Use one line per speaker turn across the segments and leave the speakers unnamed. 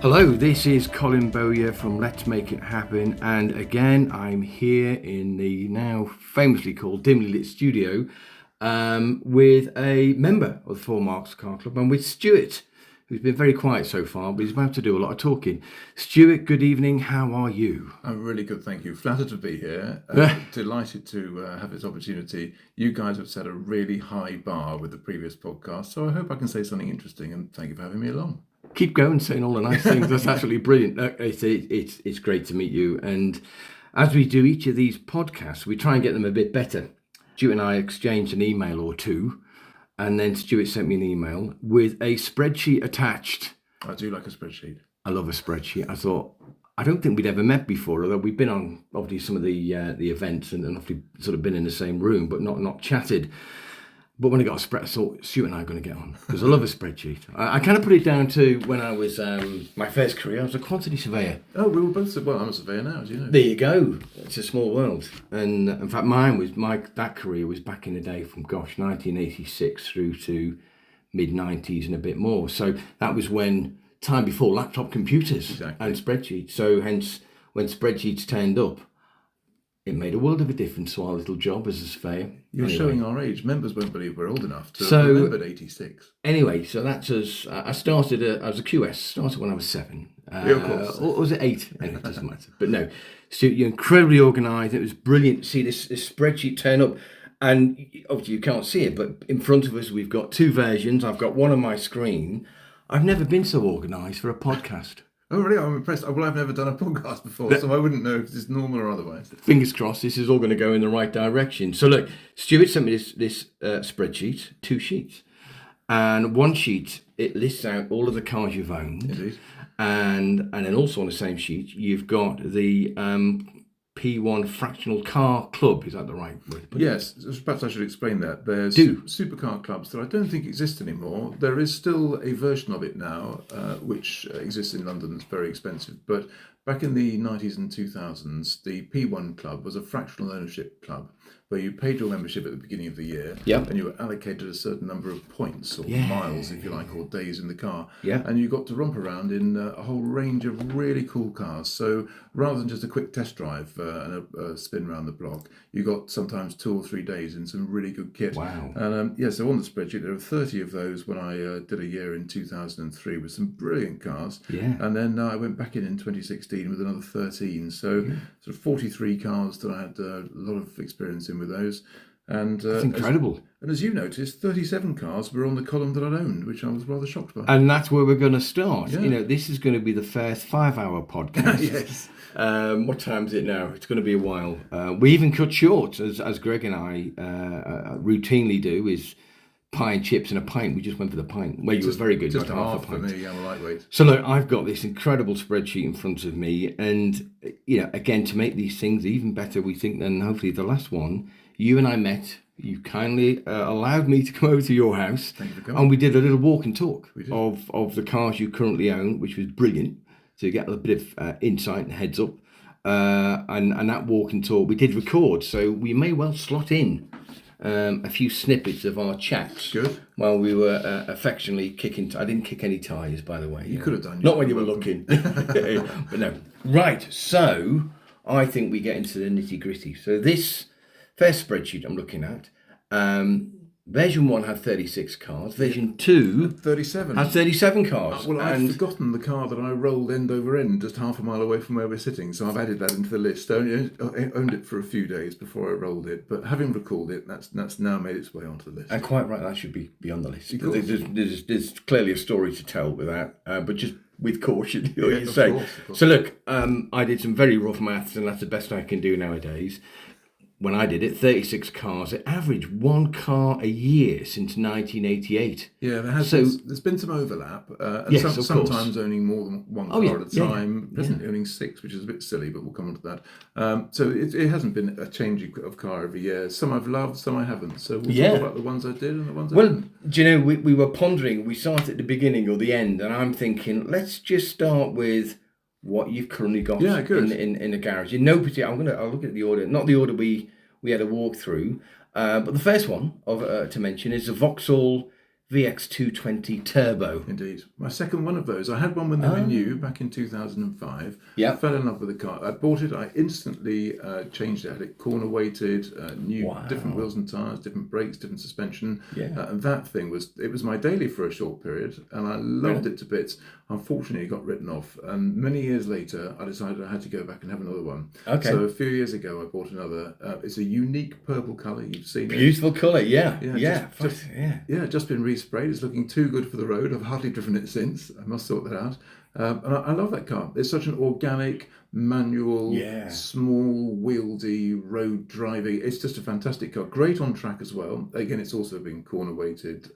Hello, this is Colin Bowyer from Let's Make It Happen, and again I'm here in the now famously called dimly lit studio with a member of the Four Marks Car Club and with Stuart, who's been very quiet so far, but he's about to do a lot of talking. Stuart, good evening, how are you?
I'm really good, thank you. Flattered to be here. Delighted to have this opportunity. You guys have set a really high bar with the previous podcast, so I hope I can say something interesting, and thank you for having me along.
Keep going, saying all the nice things. That's absolutely brilliant. It's great to meet you. And as we do each of these podcasts, we try and get them a bit better. Stuart and I exchanged an email or two, and then Stuart sent me an email with a spreadsheet attached.
I do like a spreadsheet.
I love a spreadsheet. I thought, I don't think we'd ever met before, although we've been on obviously some of the events and obviously sort of been in the same room, but not chatted. But when I got a spreadsheet, I thought Stuart and I are going to get on because I love a spreadsheet. I kind of put it down to when I was my first career. I was a quantity surveyor.
Oh, we were both. Well, I'm a surveyor now, as you know.
There you go. It's a small world. And in fact, that career was back in the day from 1986 through to mid 90s and a bit more. So that was time before laptop computers and spreadsheets. So hence, when spreadsheets turned up, it made a world of a difference to our little job as a surveyor.
You're showing our age. Members won't believe we're old enough to have remembered 86.
Anyway, so that's us. I started as a QS. Started when I was 7.
Of course.
Or was it 8? Anyway, it doesn't matter. But no, so you're incredibly organised. It was brilliant to see this spreadsheet turn up. And obviously you can't see it, but in front of us we've got 2 versions. I've got one on my screen. I've never been so organised for a podcast.
Oh, really? I'm impressed. Well, I've never done a podcast before, so I wouldn't know if it's normal or otherwise.
Fingers crossed, this is all going to go in the right direction. So look, Stuart sent me this spreadsheet, 2 sheets. And one sheet, it lists out all of the cars you've owned.
Indeed.
And then also on the same sheet, you've got the P1 Fractional Car Club. Is that the right word?
Yes, perhaps I should explain that. There's supercar clubs that I don't think exist anymore. There is still a version of it now, which exists in London that's very expensive. But back in the 90s and 2000s, the P1 club was a fractional ownership club where you paid your membership at the beginning of the year and you were allocated a certain number of points or miles, if you like, or days in the car. Yeah. And you got to romp around in a whole range of really cool cars. So rather than just a quick test drive and a spin around the block, you got sometimes 2 or 3 days in some really good kit.
Wow.
And so on the spreadsheet, there were 30 of those when I did a year in 2003 with some brilliant cars. Yeah. And then I went back in 2016 with another 13. So sort of 43 cars that I had a lot of experience in with those. And
that's incredible.
As you noticed, 37 cars were on the column that I'd owned, which I was rather shocked by.
And that's where we're going to start. Yeah. You know, this is going to be the first 5-hour podcast.
Yes.
What time is it now? It's going to be a while. We even cut short, as Greg and I routinely do, is pie and chips and a pint. We just went for the pint. Well, you were very good.
Just half for me, I'm a lightweight.
So look, I've got this incredible spreadsheet in front of me. And, you know, again, to make these things even better, we think, than hopefully the last one, you and I met. You kindly allowed me to come over to your house.
Thank you for coming.
And we did a little walk and talk of the cars you currently own, which was brilliant. So you get a bit of insight and heads up. And that walk and talk, we did record. So we may well slot in a few snippets of our chats.
Good.
While we were affectionately kicking. I didn't kick any tyres, by the way.
You could have done.
Not when you were looking. But no. Right. So I think we get into the nitty gritty. So this first spreadsheet I'm looking at, version 1 had 36 cars. Version 2
37.
Had 37 cars.
Well, I'd forgotten the car that I rolled end over end just half a mile away from where we're sitting, so I've added that into the list. I owned it for a few days before I rolled it, but having recalled it, that's now made its way onto the list.
And quite right, that should be on the list. There's clearly a story to tell with that, but just with caution, you know what you say. Of course. So look, I did some very rough maths, and that's the best I can do nowadays. When I did it, 36 cars. It averaged 1 car a year since 1988.
Yeah, there's been some overlap. And sometimes owning more than 1 car at a time. Presently owning 6, which is a bit silly, but we'll come on to that. So it hasn't been a change of car every year. Some I've loved, some I haven't. So we'll talk about the ones I did and the ones I didn't.
Well, do you know, we were pondering, we started at the beginning or the end, and I'm thinking, let's just start with what you've currently got in the garage. In no particular, I'll look at the order, not the order we had a walk through, but the first one to mention is the Vauxhall VX220 Turbo.
Indeed. My second one of those. I had one when they were new back in 2005.
Yeah.
Fell in love with the car. I bought it. I instantly changed it. I had it corner weighted, new different wheels and tyres, different brakes, different suspension.
Yeah.
And that thing was my daily for a short period. And I loved it to bits. Unfortunately, it got written off. And many years later, I decided I had to go back and have another one.
Okay.
So a few years ago, I bought another. It's a unique purple colour. You've seen it.
Beautiful colour, yeah.
Just been resprayed. It's looking too good for the road. I've hardly driven it since. I must sort that out. And I love that car. It's such an organic, manual, small, wieldy, road driving. It's just a fantastic car. Great on track as well. Again, it's also been corner weighted,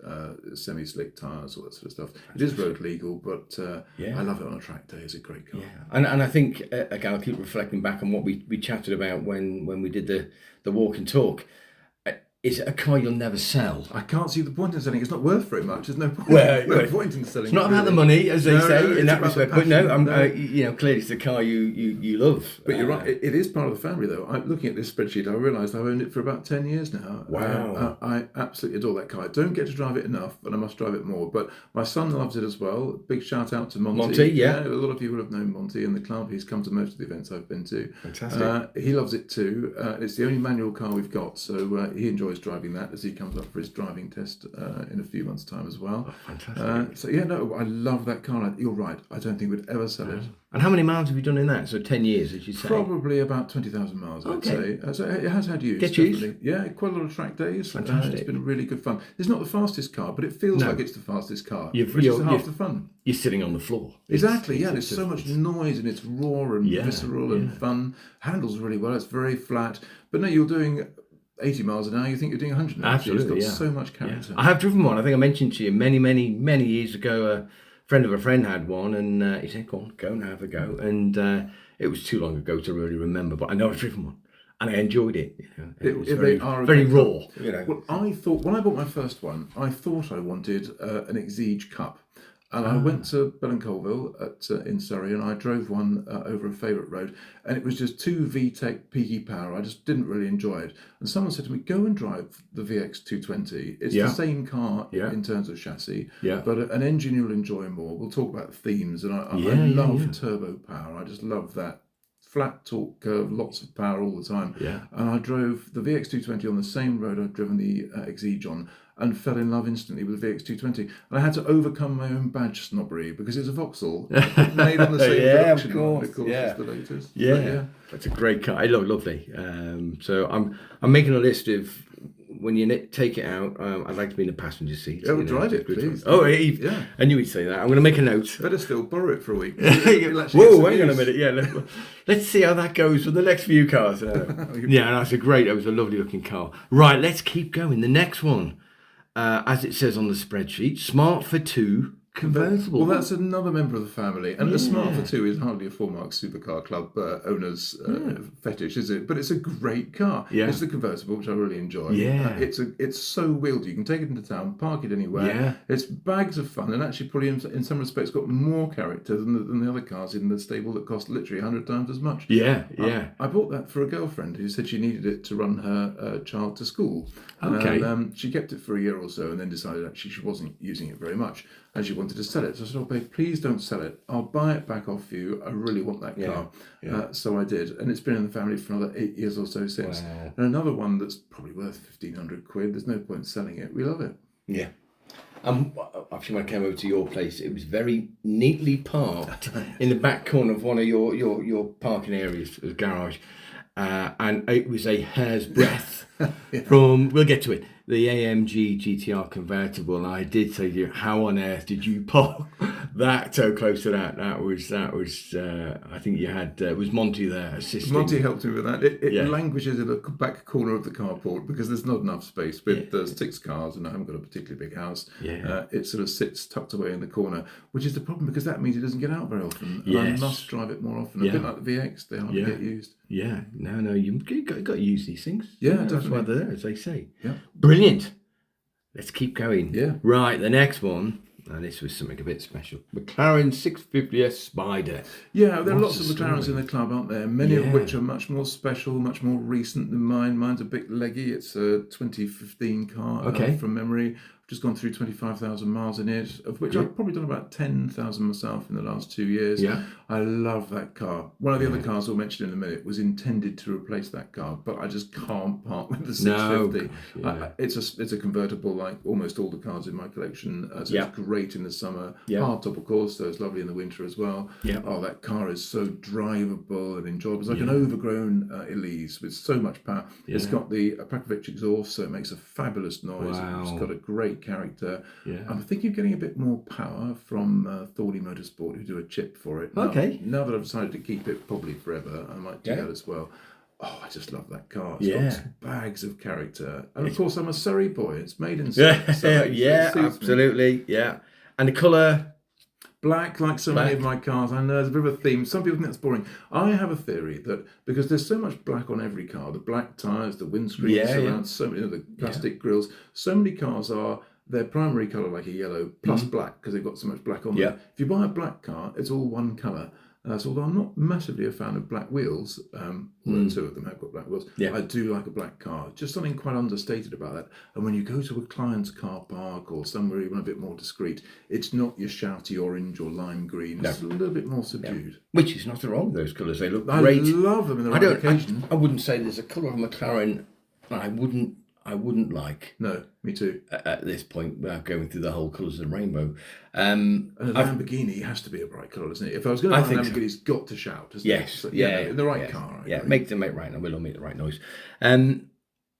semi-slick tyres, all that sort of stuff. It is road legal, but I love it on a track day. It's a great car.
Yeah. And I think, again, I'll keep reflecting back on what we chatted about when we did the walk and talk. Is it a car you'll never sell?
I can't see the point in selling. It's not worth very much. There's no point,
no
point in selling.
It's not about the money, as they say, in that respect. But no, clearly it's the car you love.
But you're right. It is part of the family, though. Looking at this spreadsheet, I realised I've owned it for about 10 years now.
Wow.
I absolutely adore that car. I don't get to drive it enough, and I must drive it more. But my son loves it as well. Big shout out to Monty.
Monty, yeah.
A lot of you will have known Monty in the club. He's come to most of the events I've been to.
Fantastic.
He loves it too. It's the only manual car we've got, so he enjoys driving that as he comes up for his driving test in a few months' time as well.
Oh, fantastic.
I love that car. You're right. I don't think we'd ever sell it.
And how many miles have you done in that? So 10 years, as you say?
Probably about 20,000 miles, I'd say. So it has had use.
Get used?
Yeah, quite a lot of track days.
Fantastic.
It's been really good fun. It's not the fastest car, but it feels like it's the fastest car, which is half the fun.
You're sitting on the floor.
Exactly, there's so much noise and it's raw and visceral and fun. Handles really well, it's very flat. But no, you're doing 80 miles an hour, you think you're doing 100.
Absolutely,
It's got so much character.
I have driven one. I think I mentioned to you many years ago, a friend of a friend had one, and he said, go and have a go. And it was too long ago to really remember, but I know I've driven one. And I enjoyed it. It was very raw.
Well, I thought, when I bought my first one, I thought I wanted an Exige Cup. And I went to Bell and Colville in Surrey, and I drove one over a favourite road, and it was just too VTEC peaky power. I just didn't really enjoy it. And someone said to me, go and drive the VX220. It's the same car in terms of chassis, but an engine you'll enjoy more. We'll talk about themes, and I love turbo power. I just love that. Flat torque curve, lots of power all the time. And I drove the VX220 on the same road I'd driven the Exige on, and fell in love instantly with the VX220. And I had to overcome my own badge snobbery because it's a Vauxhall made on the same production line, of course, as the latest.
That's a great car. I love lovely. So I'm making a list of, when you take it out, I'd like to be in the passenger seat.
Oh, drive it, please.
Oh, I knew he'd say that. I'm going to make a note.
Better still, borrow it for a week.
Whoa, hang on a minute. Yeah, let's see how that goes for the next few cars. That was a lovely looking car. Right, let's keep going. The next one, as it says on the spreadsheet, Smart for Two convertible.
Well, that's another member of the family. And the Smart for Two is hardly a Full-Mark Supercar Club owner's fetish, is it? But it's a great car. It's the convertible, which I really enjoy. It's so wieldy. You can take it into town, park it anywhere. It's bags of fun, and actually probably in some respects got more character than the other cars in the stable that cost literally 100 times as much. I bought that for a girlfriend who said she needed it to run her child to school. And she kept it for a year or so and then decided actually she wasn't using it very much. And she wanted to sell it. So I said, babe, please don't sell it. I'll buy it back off you. I really want that car. So I did. And it's been in the family for another 8 years or so since. Wow. And another one that's probably worth 1,500 quid. There's no point selling it. We love it.
Yeah. Actually, when I came over to your place, it was very neatly parked in the back corner of one of your parking areas, the garage. And it was a hair's breadth from, we'll get to it, the AMG GTR convertible. And I did say to you, how on earth did you park that so close to that? That was. I think you had it was Monty there assisting.
Monty helped me with that. It languishes in the back corner of the carport because there's not enough space. But there's 6 cars, and I haven't got a particularly big house. It sort of sits tucked away in the corner, which is the problem because that means it doesn't get out very often. And I must drive it more often. A bit like the VX, they hardly get used.
No, you've got to use these things.
Definitely.
That's why they're there, as they say.
Brilliant.
Let's keep going. Right, the next one. And this was something a bit special. McLaren 650S Spider.
Yeah, there are lots of McLarens in the club, aren't there? Many of which are much more special, much more recent than mine. Mine's a bit leggy. It's a 2015 car from memory. just gone through 25,000 miles in it, of which I've probably done about 10,000 myself in the last 2 years.
Yeah.
I love that car. One of the other cars we'll mention in a minute was intended to replace that car, but I just can't part with the 650. It's a convertible, like almost all the cars in my collection. So it's great in the summer. Hardtop, of course, so it's lovely in the winter as well. Oh, that car is so drivable and enjoyable. It's like an overgrown Elise with so much power. It's got the Ep.5 exhaust, so it makes a fabulous noise. It's got a great character. I'm thinking of getting a bit more power from Thorley Motorsport, who do a chip for it. Now that I've decided to keep it probably forever, I might do that as well. Oh, I just love that car. It's got bags of character. And of course, I'm a Surrey boy. It's made in Surrey.
Absolutely. Yeah. And the colour?
Black, like so many of my cars. I know there's a bit of a theme. Some people think that's boring. I have a theory that because there's so much black on every car, the black tyres, the windscreen surrounds, so many of the plastic grills, so many cars are their primary colour like a yellow plus black because they've got so much black on them. If you buy a black car, it's all one colour. So although I'm not massively a fan of black wheels, although two of them have got black wheels, I do like a black car. Just something quite understated about that. And when you go to a client's car park or somewhere even a bit more discreet, it's not your shouty orange or lime green. It's a little bit more subdued.
Which is nothing wrong with those colours. They look great.
I love them in the right occasion.
I wouldn't say there's a colour of a McLaren that I wouldn't like.
No, me too.
At this point, without going through the whole colours of the rainbow.
And a Lamborghini has to be a bright colour, doesn't it? If I was going to buy a Lamborghini, it's got to shout, hasn't it? So, in the right car.
Make the right noise.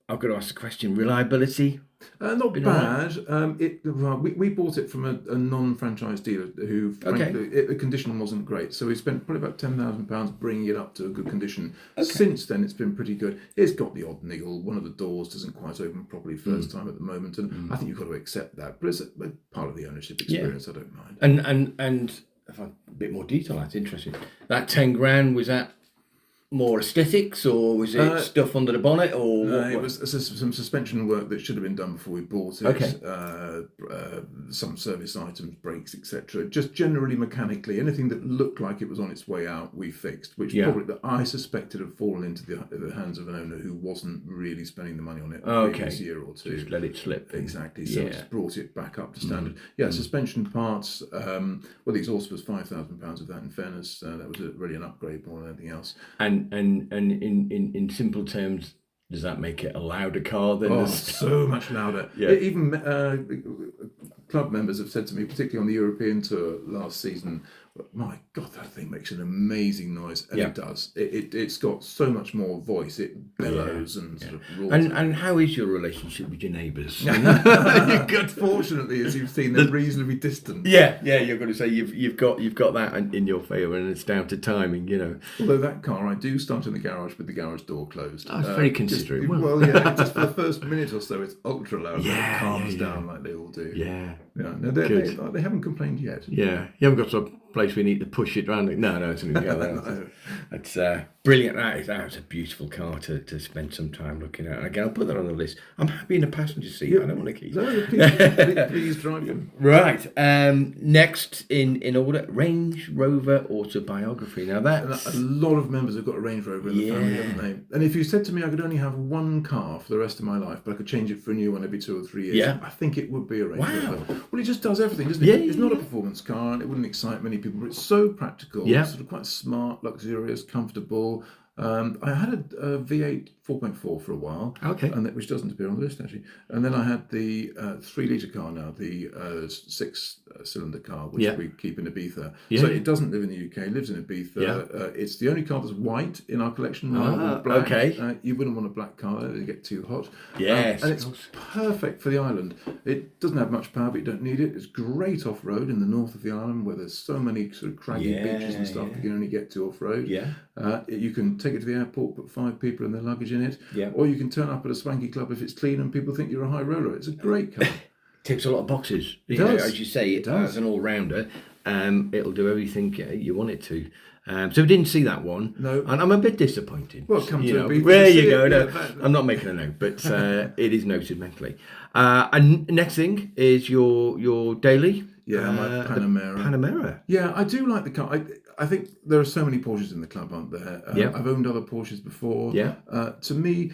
I've got to ask the question: reliability.
Not bad. We bought it from a non-franchise dealer who, frankly, the condition wasn't great. So we spent probably about £10,000 bringing it up to a good condition. Since then, it's been pretty good. It's got the odd niggle. One of the doors doesn't quite open properly first time at the moment, and I think you've got to accept that. But it's a part of the ownership experience. I don't mind.
And if I a bit more detail, that's interesting. That 10 grand, was that more aesthetics, or was it stuff under the bonnet, or
it was some suspension work that should have been done before we bought it. Some service items, brakes, etc. Just generally mechanically, anything that looked like it was on its way out, we fixed. Which probably that I suspected had fallen into the hands of an owner who wasn't really spending the money on it the previous year or two.
Just let it slip.
Exactly. So it's brought it back up to standard. Suspension parts. The exhaust was £5,000 of that. In fairness, that was really an upgrade more than anything else.
And in simple terms, does that make it a louder car than
so much louder? Even club members have said to me, particularly on the European tour last season, my God, that thing makes an amazing noise, and it does. It's got so much more voice. It bellows and sort of roars.
And how is your relationship with your neighbours?
Fortunately, as you've seen, they're reasonably distant.
You're going to say you've got that in your favour, and it's down to timing,
Although that car, I do start in the garage with the garage door closed.
Oh, it's very considerate.
Just for the first minute or so, it's ultra loud. And it calms down like they all do. No, they haven't complained yet.
You haven't got to a place we need to push it around. No, it's going to go there. It's brilliant. That's a beautiful car to spend some time looking at. And again, I'll put that on the list. I'm happy in the passenger seat. I don't want to keep.
No, please drive them.
Right. Next in order, Range Rover autobiography. Now that's
a lot of members have got a Range Rover in the family, haven't they? And if you said to me I could only have one car for the rest of my life, but I could change it for a new one every 2 or 3 years, I think it would be a Range Rover. Well, it just does everything, doesn't it? It's not a performance car, and it wouldn't excite many people, but it's so practical, sort of quite smart, luxurious, comfortable. I had a V8 4.4 for a while, and which doesn't appear on the list actually. And then I had the 3-litre car now, the 6-cylinder car, which we keep in Ibiza. So it doesn't live in the UK, lives in Ibiza. It's the only car that's white in our collection. Black. You wouldn't want a black car; they get too hot. And it's perfect for the island. It doesn't have much power, but you don't need it. It's great off road in the north of the island, where there's so many sort of craggy beaches and stuff you can only get to off road. You can take it to the airport, put 5 people and their luggage in it, or you can turn up at a swanky club if it's clean and people think you're a high roller. It's a great car.
Ticks a lot of boxes.
It does.
As you say, it as an all-rounder, it'll do everything you want it to. So we didn't see that one.
No.
And I'm a bit disappointed.
Well, come to Ibiza.
There you go. No, I'm not making a note, but it is noted mentally. And next thing is your daily.
My Panamera.
Panamera.
Yeah, I do like the car. I think there are so many Porsches in the club, aren't there? I've owned other Porsches before. To me,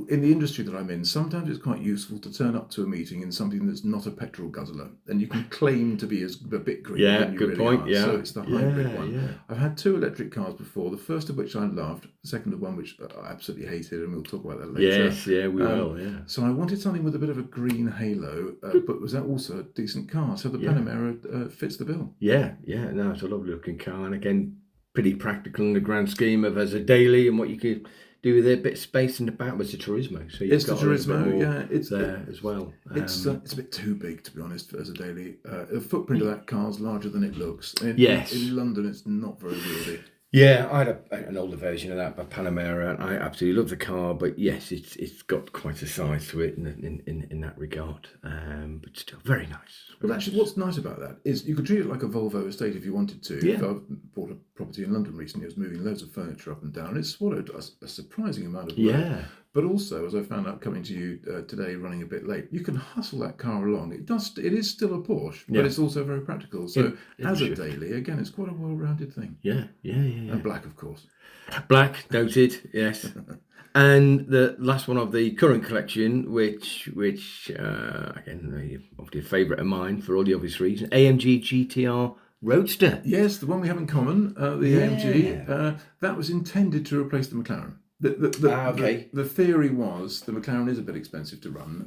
in the industry that I'm in, sometimes it's quite useful to turn up to a meeting in something that's not a petrol guzzler, and you can claim to be a bit greener than you
good
really
point.
are.
Yeah,
So it's the hybrid one.
Yeah.
I've had 2 electric cars before. The first of which I loved. The second of one which I absolutely hated, and we'll talk about that later.
Yes, yeah, we will. Yeah.
So I wanted something with a bit of a green halo, but was that also a decent car? So the Panamera fits the bill.
Yeah. No, it's a lovely looking car, and again, pretty practical in the grand scheme of as a daily and what you could do with a bit of space in the back was the Turismo. So
it's the Turismo,
it's there as well.
It's a bit too big, to be honest, as a daily. The footprint of that car's larger than it looks.
Yes.
In London, it's not very wieldy.
Yeah, I had an older version of that, by Panamera, and I absolutely love the car. But yes, it's got quite a size to it in that regard. But still, very nice.
Well, actually, what's nice about that is you could treat it like a Volvo estate if you wanted to.
Yeah.
I bought a property in London recently. I was moving loads of furniture up and down. It swallowed a surprising amount of work.
Yeah.
But also, as I found out coming to you today, running a bit late, you can hustle that car along. It is still a Porsche, but it's also very practical. So as a daily, again, it's quite a well-rounded thing.
Yeah.
And black, of course.
Black, noted, yes. And the last one of the current collection, which again, obviously a favourite of mine for all the obvious reasons, AMG GTR Roadster.
Yes, the one we have in common, the AMG, that was intended to replace the McLaren. The theory was the McLaren is a bit expensive to run,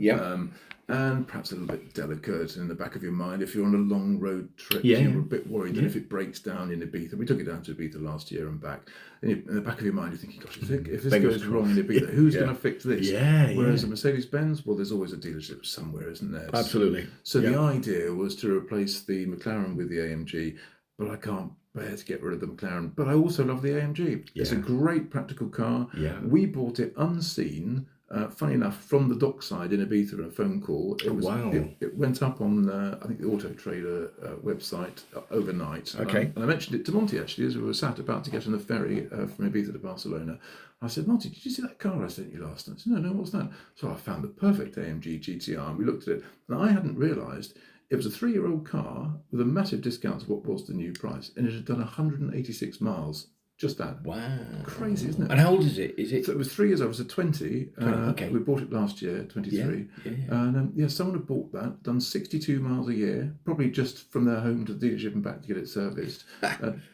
and perhaps a little bit delicate in the back of your mind. If you're on a long road trip, you're a bit worried that if it breaks down in Ibiza, we took it down to Ibiza last year and back, and in the back of your mind you're thinking, gosh, if this goes wrong in Ibiza, who's going to fix this? Whereas a Mercedes-Benz, well, there's always a dealership somewhere, isn't there?
Absolutely.
So the idea was to replace the McLaren with the AMG, but I can't bear to get rid of the McLaren. But I also love the AMG. It's a great practical car. We bought it unseen, funny enough, from the dockside in Ibiza in a phone call. It went up on, I think, the Auto Trader website overnight.
Okay.
And I mentioned it to Monty, actually, as we were sat about to get on the ferry from Ibiza to Barcelona. I said, Monty, did you see that car I sent you last night? I said, no, what's that? So I found the perfect AMG GTR, and we looked at it, and I hadn't realised it was a 3-year-old car with a massive discount to what was the new price, and it had done 186 miles. Just that.
Wow.
Crazy, isn't it?
And how old is it?
So it was 3 years. I was at 20.
Okay.
We bought it last year, 23. And someone had bought that, done 62 miles a year, probably just from their home to the dealership and back to get it serviced.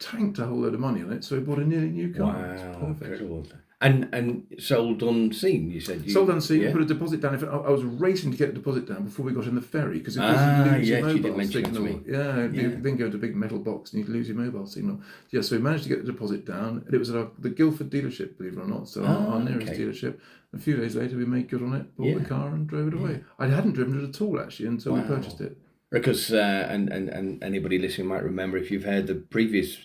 Tanked a whole load of money on it, so we bought a nearly new car.
Wow,
it's perfect.
incredible. And sold unseen, you said?
Sold unseen, put a deposit down. I was racing to get a deposit down before we got in the ferry, because it was lose your mobile signal. You then go to a big metal box and you'd lose your mobile signal. Yeah, so we managed to get the deposit down, and it was at the Guildford dealership, believe it or not, so our nearest dealership. A few days later, we made good on it, bought the car and drove it away. I hadn't driven it at all, actually, until we purchased it.
Because, and anybody listening might remember, if you've heard the previous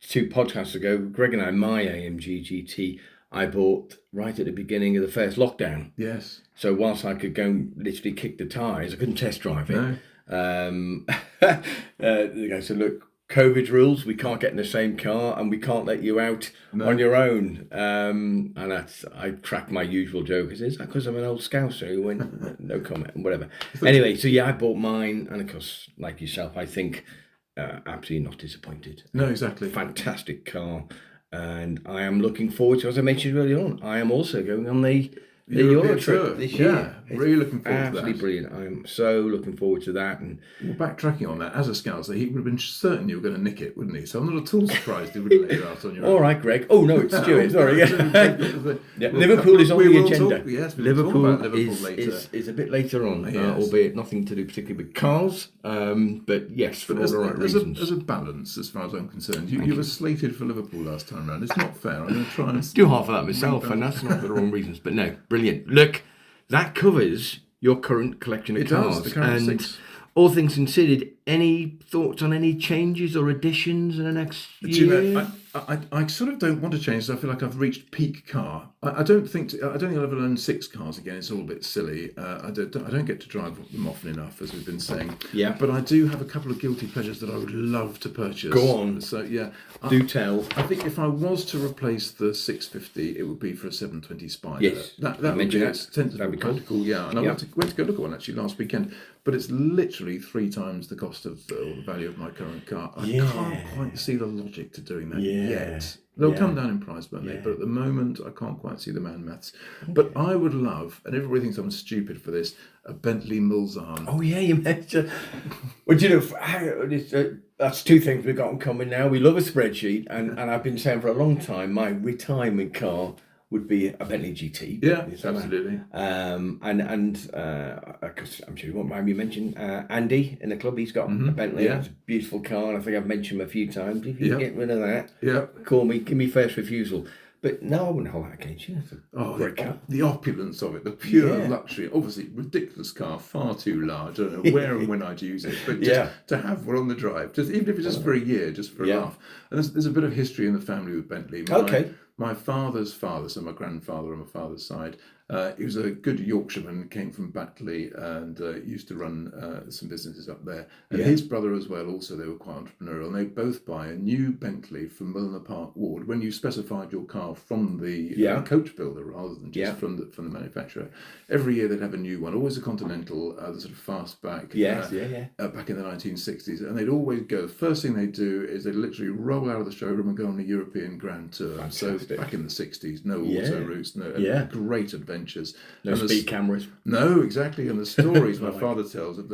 2 podcasts ago, Greg and I, my AMG GT, I bought right at the beginning of the first lockdown.
Yes.
So whilst I could go and literally kick the tyres, I couldn't test drive it.
No.
The guy said, look, COVID rules, we can't get in the same car and we can't let you out on your own. And I cracked my usual joke. I said, is that because I'm an old Scouser who went, no comment, and whatever. Anyway, so I bought mine. And of course, like yourself, I think absolutely not disappointed.
No, exactly.
Fantastic car. And I am looking forward to, as I mentioned earlier on, I am also going on the Euro trip this year.
Really looking forward to that.
Absolutely brilliant. I'm so looking forward to that. And
backtracking on that, as a Scouser, he would have been certain you were going to nick it, wouldn't he? So I'm not at all surprised he wouldn't let you out on your own.
All right, Greg. Oh, no, it's Stuart. Sorry. Liverpool is on the agenda. Liverpool is a bit later on, albeit nothing to do particularly with cars. But yes, for all the right reasons.
As a balance, as far as I'm concerned, you were slated for Liverpool last time around. It's not fair. I'm going to try and
do half of that myself, and that's not for the wrong reasons. But no, brilliant. Look, that covers your current collection of cars.
The current
and
6.
All things considered, any thoughts on any changes or additions in the next year?
Do you know, I sort of don't want to change. So I feel like I've reached peak car. I don't think I'll ever own 6 cars again. It's all a bit silly. I don't get to drive them often enough, as we've been saying.
Yeah.
But I do have a couple of guilty pleasures that I would love to purchase.
Go on.
So yeah,
do tell.
I think if I was to replace the 650, it would be for a 720 Spider.
Yes,
that would be sensible,
that'd be
practical. Yeah, and I went to go look at one actually last weekend. But it's literally 3 times the cost cost of or the value of my current car. I
Yeah.
can't quite see the logic to doing that
Yeah.
yet. They'll
Yeah.
come down in price, won't they?
Yeah.
But at the moment, I can't quite see the man maths. But I would love, and everybody thinks I'm stupid for this, a Bentley Mulsanne.
Oh yeah, you mentioned. Well, you know, that's two things we've got in common now. We love a spreadsheet, and I've been saying for a long time my retirement car would be a Bentley GT.
Yeah, absolutely.
And I'm sure you won't mind me mentioning Andy in the club. He's got a Bentley.
Yeah.
It's a beautiful car, and I think I've mentioned him a few times. If you can get rid of that,
call
me, give me first refusal. But no, I wouldn't hold that against you. It's a great car.
The opulence of it, the pure luxury. Obviously, ridiculous car, far too large. I don't know where and when I'd use it, but just to have one on the drive, just even if it's just for a year, just for a laugh. And there's a bit of history in the family with Bentley. My father's father, so my grandfather on my father's side, he was a good Yorkshireman, came from Batley and used to run some businesses up there. And his brother as well, also they were quite entrepreneurial. And they both buy a new Bentley from Milner Park Ward when you specified your car from the coach builder rather than just from the manufacturer. Every year they'd have a new one, always a Continental, the sort of fastback. Back in the 1960s. And they'd always go, the first thing they'd do is they'd literally roll out of the showroom and go on a European Grand Tour.
Fantastic.
So back in the 60s, no auto routes, great adventures.
No speed cameras.
No, exactly. And the stories my father tells of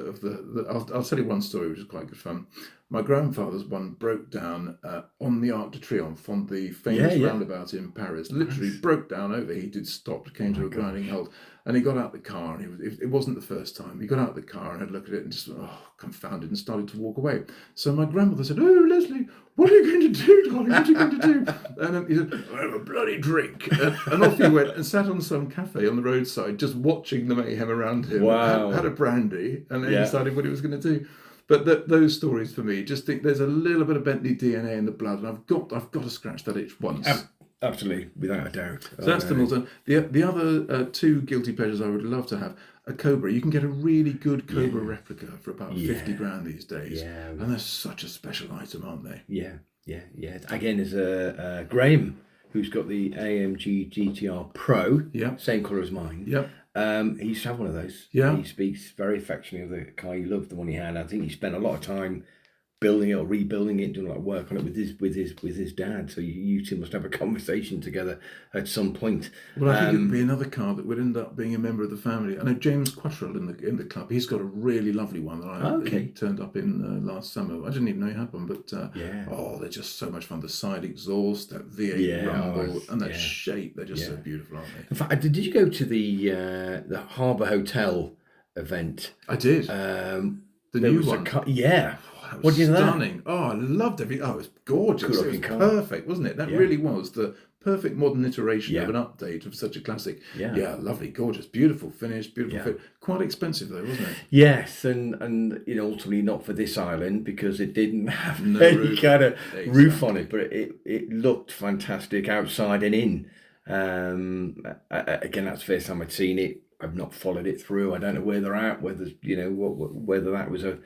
I'll tell you one story which is quite good fun. My grandfather's one broke down on the Arc de Triomphe on the famous roundabout in Paris. Literally broke down, overheated, stopped, came to a grinding halt. And he got out the car, and it wasn't the first time. He got out the car and had a look at it and just, confounded, and started to walk away. So my grandmother said, "Oh, Leslie, what are you going to do, darling? What are you going to do?" And he said, "I'll have a bloody drink." And off he went and sat on some cafe on the roadside, just watching the mayhem around him.
Wow.
Had a brandy, and then decided what he was going to do. But those stories for me, just think there's a little bit of Bentley DNA in the blood, and I've got to scratch that itch once.
Absolutely, without a doubt.
So that's the Mulsanne. The other two guilty pleasures I would love to have: a Cobra. You can get a really good Cobra replica for about 50 grand these days, and they're such a special item, aren't they?
Yeah. Again, there's a Graham who's got the AMG GTR Pro, same colour as mine. He used to have one of those. He speaks very affectionately of the car. He loved the one he had. I think he spent a lot of time building it or rebuilding it, doing a lot of work on it with his dad. So you two must have a conversation together at some point.
Well, I think it would be another car that would end up being a member of the family. I know James Quattrell in the club. He's got a really lovely one that he turned up in last summer. I didn't even know he had one, but they're just so much fun. The side exhaust, that V8 rumble, and that shape. They're just so beautiful, aren't they?
In fact, did you go to the Harbour Hotel event?
I did. The new one.
What do you think?
Stunning. Oh, I loved everything. Oh, it was gorgeous. It was perfect, wasn't it? That really was the perfect modern iteration of an update of such a classic. Yeah, lovely, gorgeous, beautiful finish, beautiful fit. Quite expensive though, wasn't it?
Yes, and ultimately not for this island because it didn't have any kind of roof on it, but it looked fantastic outside and in. Again, that's the first time I'd seen it. I've not followed it through. I don't know where they're at. Whether whether that was a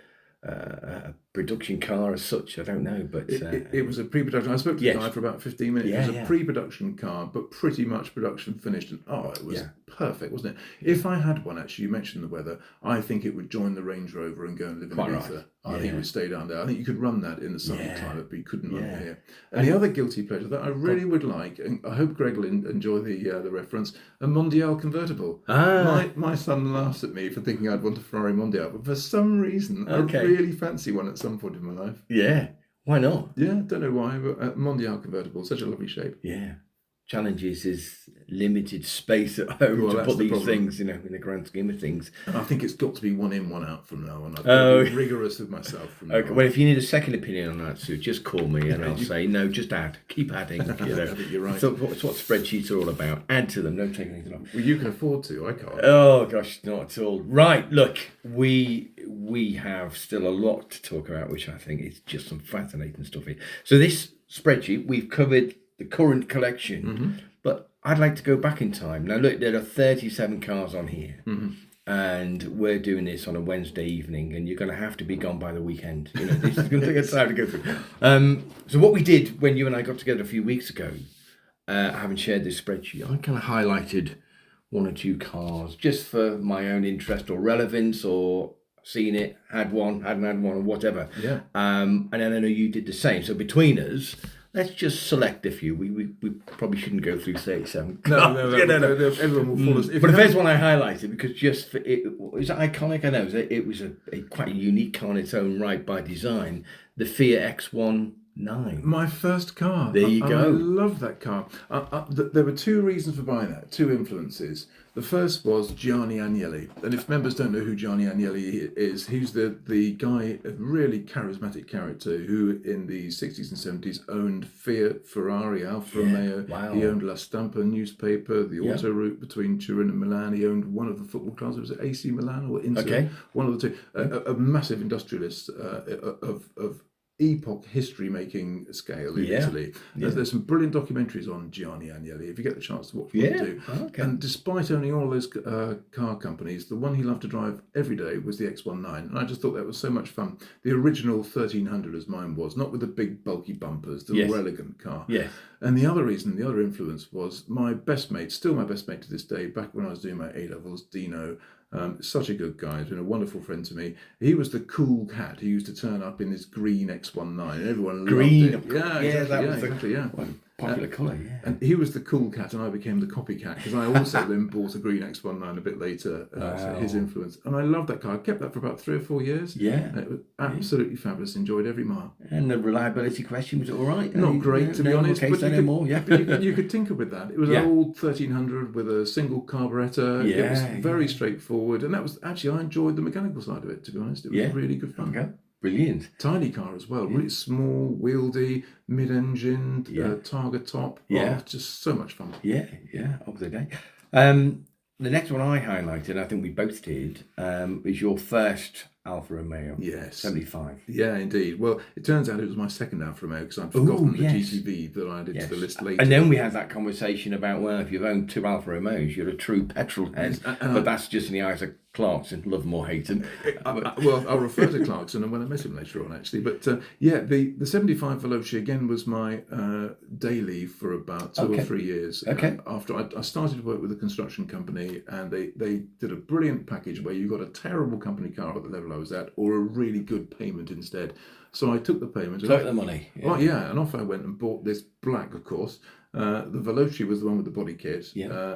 production car as such, I don't know, but
it was a pre-production. I spoke to the guy for about 15 minutes. It was a pre-production car, but pretty much production finished, and it was perfect, wasn't it? If I had one, actually, you mentioned the weather, I think it would join the Range Rover and go and live in Ibiza. I think it would stay down there. I think you could run that in the sunny climate, but you couldn't run it here. And the other guilty pleasure that I really would like, and I hope Greg will enjoy the reference, a Mondial convertible. My son laughs at me for thinking I'd want a Ferrari Mondial, but for some reason, I really fancy one at some point in my life.
Yeah, why not?
Yeah, don't know why, but Mondial convertible, such a lovely shape.
Yeah. Challenges is limited space at home to put these things, in the grand scheme of things.
And I think it's got to be one in, one out from now on. I've got to be rigorous with myself from now on.
Well, if you need a second opinion on that, Sue, just call me and I'll say, no, just add. Keep adding.
I think you're right.
So it's what spreadsheets are all about. Add to them, don't take anything off.
Well, you can afford to, I can't.
Oh, gosh, not at all. Right, look, we have still a lot to talk about, which I think is just some fascinating stuff here. So this spreadsheet, we've covered the current collection, but I'd like to go back in time. Now, look, there are 37 cars on here, and we're doing this on a Wednesday evening, and you're going to have to be gone by the weekend. This is going to take us time to go through. So what we did when you and I got together a few weeks ago, having shared this spreadsheet, I kind of highlighted one or two cars just for my own interest or relevance or seen it, had one, hadn't had one, or whatever.
Yeah.
And then I know you did the same. So between us, let's just select a few. We probably shouldn't go through 37.
No, everyone will follow us.
But the first one I highlighted, because just for it was iconic. I know it was a quite a unique car in its own right by design. The Fiat X19.
My first car.
There you go.
I love that car. There were two reasons for buying that, two influences. The first was Gianni Agnelli. And if members don't know who Gianni Agnelli is, he's the guy, a really charismatic character who in the 60s and 70s owned Fiat, Ferrari, Alfa Romeo.
Wow.
He owned La Stampa newspaper, the auto route between Turin and Milan. He owned one of the football clubs. Was it AC Milan or Inter?
Okay.
One of the two. A massive industrialist of epoch history-making scale in Italy. There's some brilliant documentaries on Gianni Agnelli. If you get the chance to watch one, do.
Okay.
And despite owning all those car companies, the one he loved to drive every day was the X19. And I just thought that was so much fun. The original 1300, as mine was, not with the big bulky bumpers, the more elegant car.
Yes.
And the other reason, the other influence was my best mate, still my best mate to this day, back when I was doing my A-levels, Dino. Such a good guy. He's been a wonderful friend to me. He was the cool cat who used to turn up in his green X19 and everyone loved it. Yeah.
Popular colour,
And he was the cool cat and I became the copycat because I also then bought a green X19 a bit later. So his influence. And I loved that car. I kept that for about 3 or 4 years.
Yeah.
It was absolutely fabulous. Enjoyed every mile.
And the reliability question, was it all right?
Not great, to be honest.
But
you could tinker with that. It was an old 1300 with a single carburettor. It was very straightforward. And that was actually, I enjoyed the mechanical side of it, to be honest. It was really good fun.
Okay. Brilliant.
Tiny car as well, really small, wieldy, mid-engined, targa top. Oh, just so much fun.
Yeah, of the day. The next one I highlighted, I think we both did, is your first Alfa Romeo.
Yes.
75.
Yeah, indeed. Well, it turns out it was my second Alfa Romeo because I'd forgotten the GTV that I added to the list later.
And then we had that conversation about, well, if you've owned 2 Alfa Romeos, you're a true petrol head. But that's just in the eyes of Clarkson, love him or hate him.
Well, I'll refer to Clarkson and when I met him later on, actually. But the 75 Veloce again was my daily for about 2 or 3 years. After I started to work with a construction company, and they did a brilliant package where you got a terrible company car at the level I was at, or a really good payment instead. So I took the payment.
Took the money.
And off I went and bought this black, of course. The Veloce was the one with the body kit,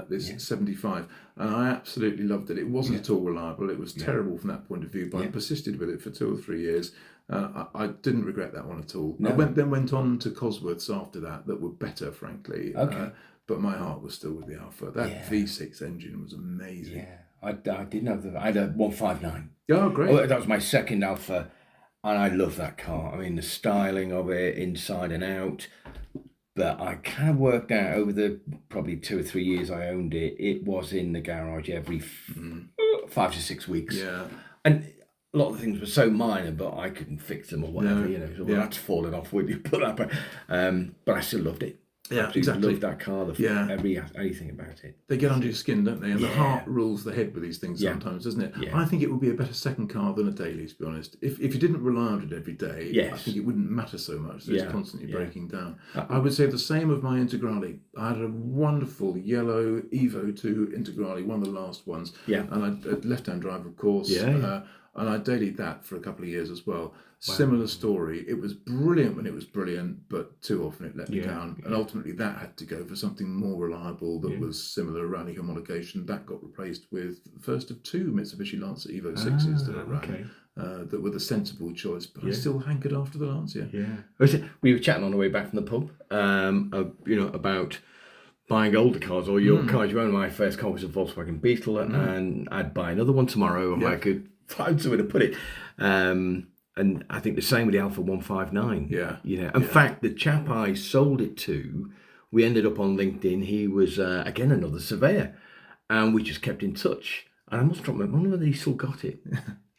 this 75, and I absolutely loved it. It wasn't at all reliable. It was terrible from that point of view, but I persisted with it for 2 or 3 years. I didn't regret that one at all. No. I went on to Cosworths after that were better, frankly. But my heart was still with the Alfa. That V6 engine was amazing.
Yeah, I didn't have I had a 159.
Oh, great.
That was my second Alfa, and I love that car. I mean, the styling of it, inside and out. But I kind of worked out over the probably 2 or 3 years I owned it, it was in the garage every 5 to 6 weeks.
Yeah.
And a lot of the things were so minor, but I couldn't fix them or whatever, So, well, that's fallen off with you, put up. But I still loved it.
Yeah,
absolutely
exactly.
Loved that car, everything about it.
They get under your skin, don't they? And the heart rules the head with these things sometimes, doesn't it?
Yeah.
I think it would be a better second car than a daily, to be honest. If you didn't rely on it every day, I think it wouldn't matter so much. It's constantly breaking down. I would say the same of my Integrale. I had a wonderful yellow Evo 2 Integrale, one of the last ones.
Yeah.
And I left-hand drive, of course. And I dailied that for a couple of years as well. Wow. Similar story. It was brilliant when it was brilliant, but too often it let me down. And ultimately that had to go for something more reliable that was similar running homologation. That got replaced with the first of 2 Mitsubishi Lancer Evo 6s that I ran. That were the sensible choice, but I still hankered after the Lancia.
Yeah. We were chatting on the way back from the pub, about buying older cars or your cars. You own. My first car was a Volkswagen Beetle, and I'd buy another one tomorrow if I could find somewhere to put it. And I think the same with the Alfa 159. In fact, the chap I sold it to, we ended up on LinkedIn. He was again another surveyor, and we just kept in touch. And I must drop my wonder whether he still got it.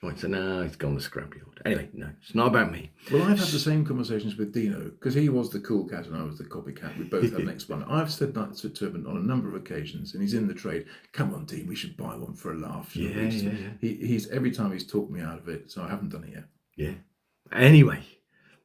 He went, no, it's gone to scrapyard. Anyway, no, it's not about me.
Well, I've had the same conversations with Dino, because he was the cool cat and I was the copycat. We both had an X1. I've said that to him on a number of occasions, and he's in the trade. Come on, Dean, we should buy one for a laugh. He's every time he's talked me out of it, so I haven't done it yet.
Yeah. Anyway,